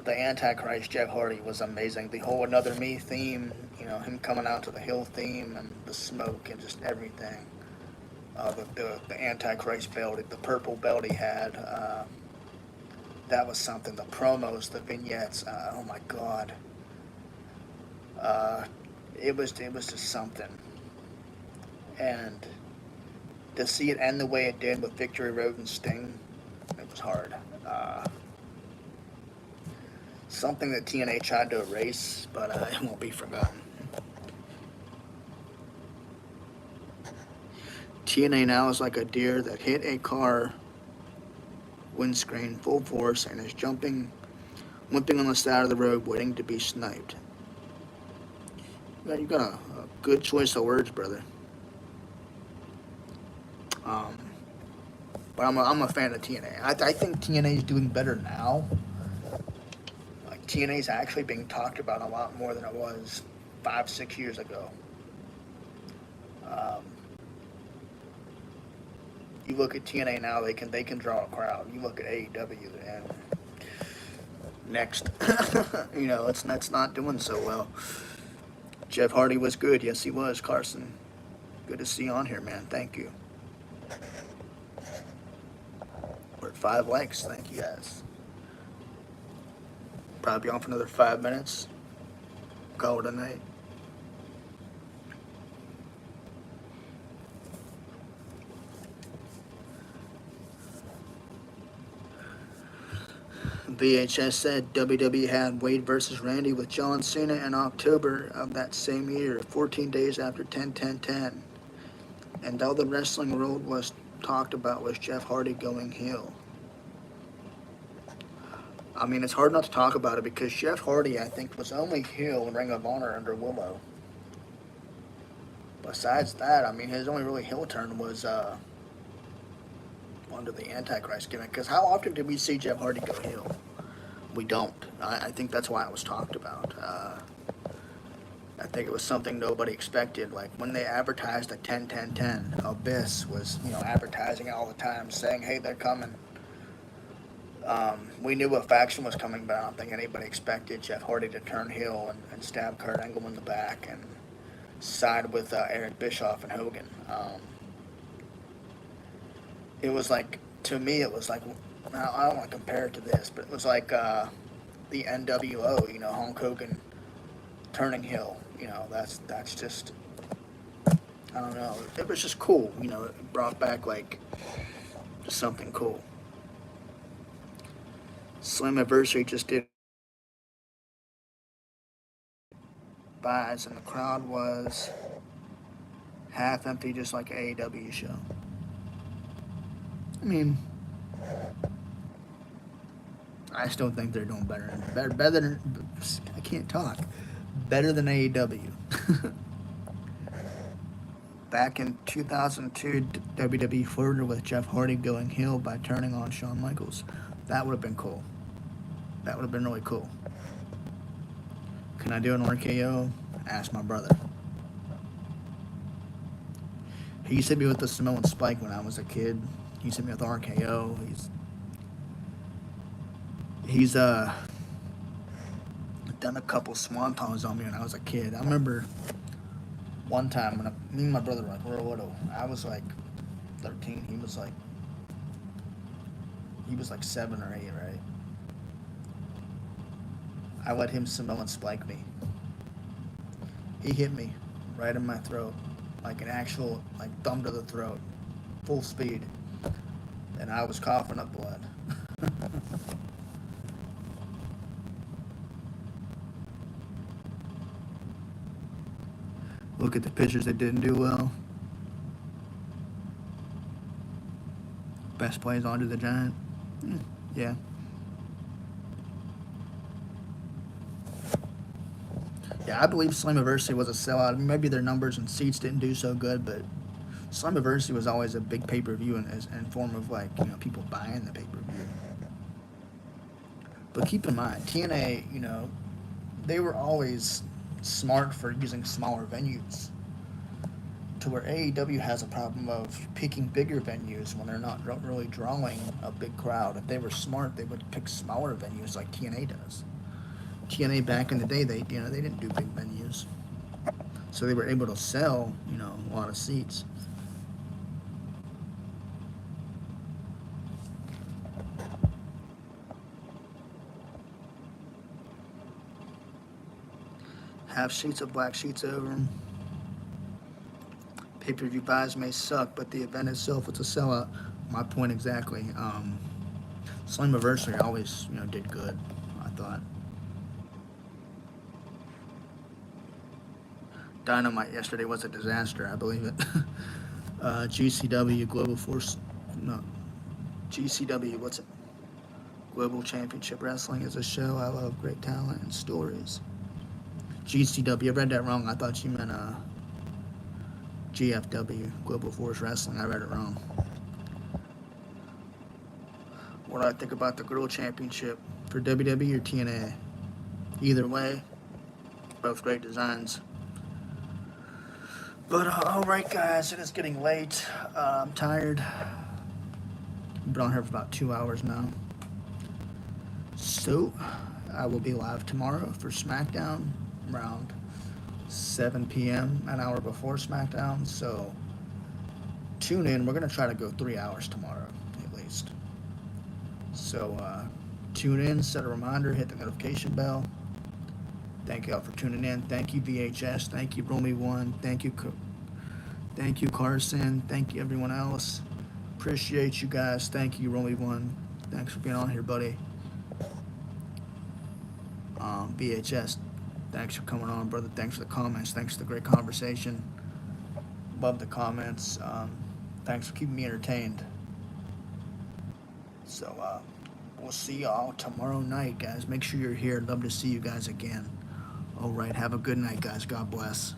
The Antichrist Jeff Hardy was amazing. The whole Another Me theme, him coming out to the hill theme and the smoke and just everything. The Antichrist belt, the purple belt he had, that was something. The promos, the vignettes, oh my God. It was just something. And to see it end the way it did with Victory Road and Sting, it was hard. Something that TNA tried to erase, but it won't be forgotten. TNA now is like a deer that hit a car windscreen full force and is limping on the side of the road waiting to be sniped. You got a good choice of words, brother. But I'm a fan of TNA. I think TNA is doing better now. Like, TNA is actually being talked about a lot more than it was 5-6 years ago. You look at TNA now, they can draw a crowd. You look at AEW and next, it's not doing so well. Jeff Hardy was good. Yes, he was, Carson. Good to see you on here, man. Thank you. We're at 5 likes. Thank you, guys. Probably on for another 5 minutes. Call it a night. VHS said WWE had Wade versus Randy with John Cena in October of that same year, 14 days after 10-10-10. And all the wrestling world was talked about was Jeff Hardy going heel. I mean, it's hard not to talk about it because Jeff Hardy, I think, was only heel in Ring of Honor under Willow. Besides that, I mean, his only really heel turn was under the Antichrist gimmick. Because how often did we see Jeff Hardy go heel? We don't. I think that's why it was talked about. I think it was something nobody expected. Like when they advertised the 10-10-10, Abyss was, advertising it all the time, saying, "Hey, they're coming." We knew a faction was coming, but I don't think anybody expected Jeff Hardy to turn heel and stab Kurt Angle in the back and side with Eric Bischoff and Hogan. It was like, to me, it was like, I don't want to compare it to this, but it was like the NWO, Hulk Hogan turning heel. That's just, I don't know. It was just cool. It brought back like just something cool. Slammiversary just did buys, and the crowd was half empty, just like an AEW show. I mean, I still think they're doing better than, I can't talk, better than AEW. Back in 2002, WWE flirted with Jeff Hardy going heel by turning on Shawn Michaels. That would have been cool. That would have been really cool. Can I do an RKO? Ask my brother. He used to be with the Samoan Spike when I was a kid. He used to be with RKO. He's done a couple swantongs on me when I was a kid. I remember one time when me and my brother were like real little. I was like 13. He was like 7 or 8, right? I let him Samoan Spike me. He hit me right in my throat, like an actual thumb to the throat, full speed, and I was coughing up blood. Look at the pitchers that didn't do well. Best plays onto the Giant. Yeah. Yeah, I believe Slammiversary was a sellout. Maybe their numbers and seats didn't do so good, but Slammiversary was always a big pay-per-view in form of people buying the pay-per-view. But keep in mind, TNA, they were always smart for using smaller venues. To where AEW has a problem of picking bigger venues when they're not really drawing a big crowd. If they were smart, they would pick smaller venues like TNA does. TNA back in the day, they didn't do big venues, so they were able to sell a lot of seats. Half sheets of black sheets over them. Pay-per-view buys may suck, but the event itself is a sellout. My point exactly. Slammiversary always did good, I thought. Dynamite yesterday was a disaster, I believe it. GCW Global Force, no, GCW, what's it? Global Championship Wrestling is a show. I love great talent and stories. GCW, I read that wrong. I thought you meant GFW, Global Force Wrestling. I read it wrong. What do I think about the Girl Championship for WWE or TNA? Either way, both great designs. But alright guys, it is getting late. I'm tired. I've been on here for about 2 hours now. So, I will be live tomorrow for SmackDown around 7 p.m., an hour before SmackDown. So, tune in. We're going to try to go 3 hours tomorrow, at least. So, tune in, set a reminder, hit the notification bell. Thank you all for tuning in. Thank you, VHS. Thank you, Romy1. Thank you, Carson. Thank you, everyone else. Appreciate you guys. Thank you, Romy1. Thanks for being on here, buddy. VHS, thanks for coming on, brother. Thanks for the comments. Thanks for the great conversation. Love the comments. Thanks for keeping me entertained. So, we'll see y'all tomorrow night, guys. Make sure you're here. Love to see you guys again. All right, have a good night, guys. God bless.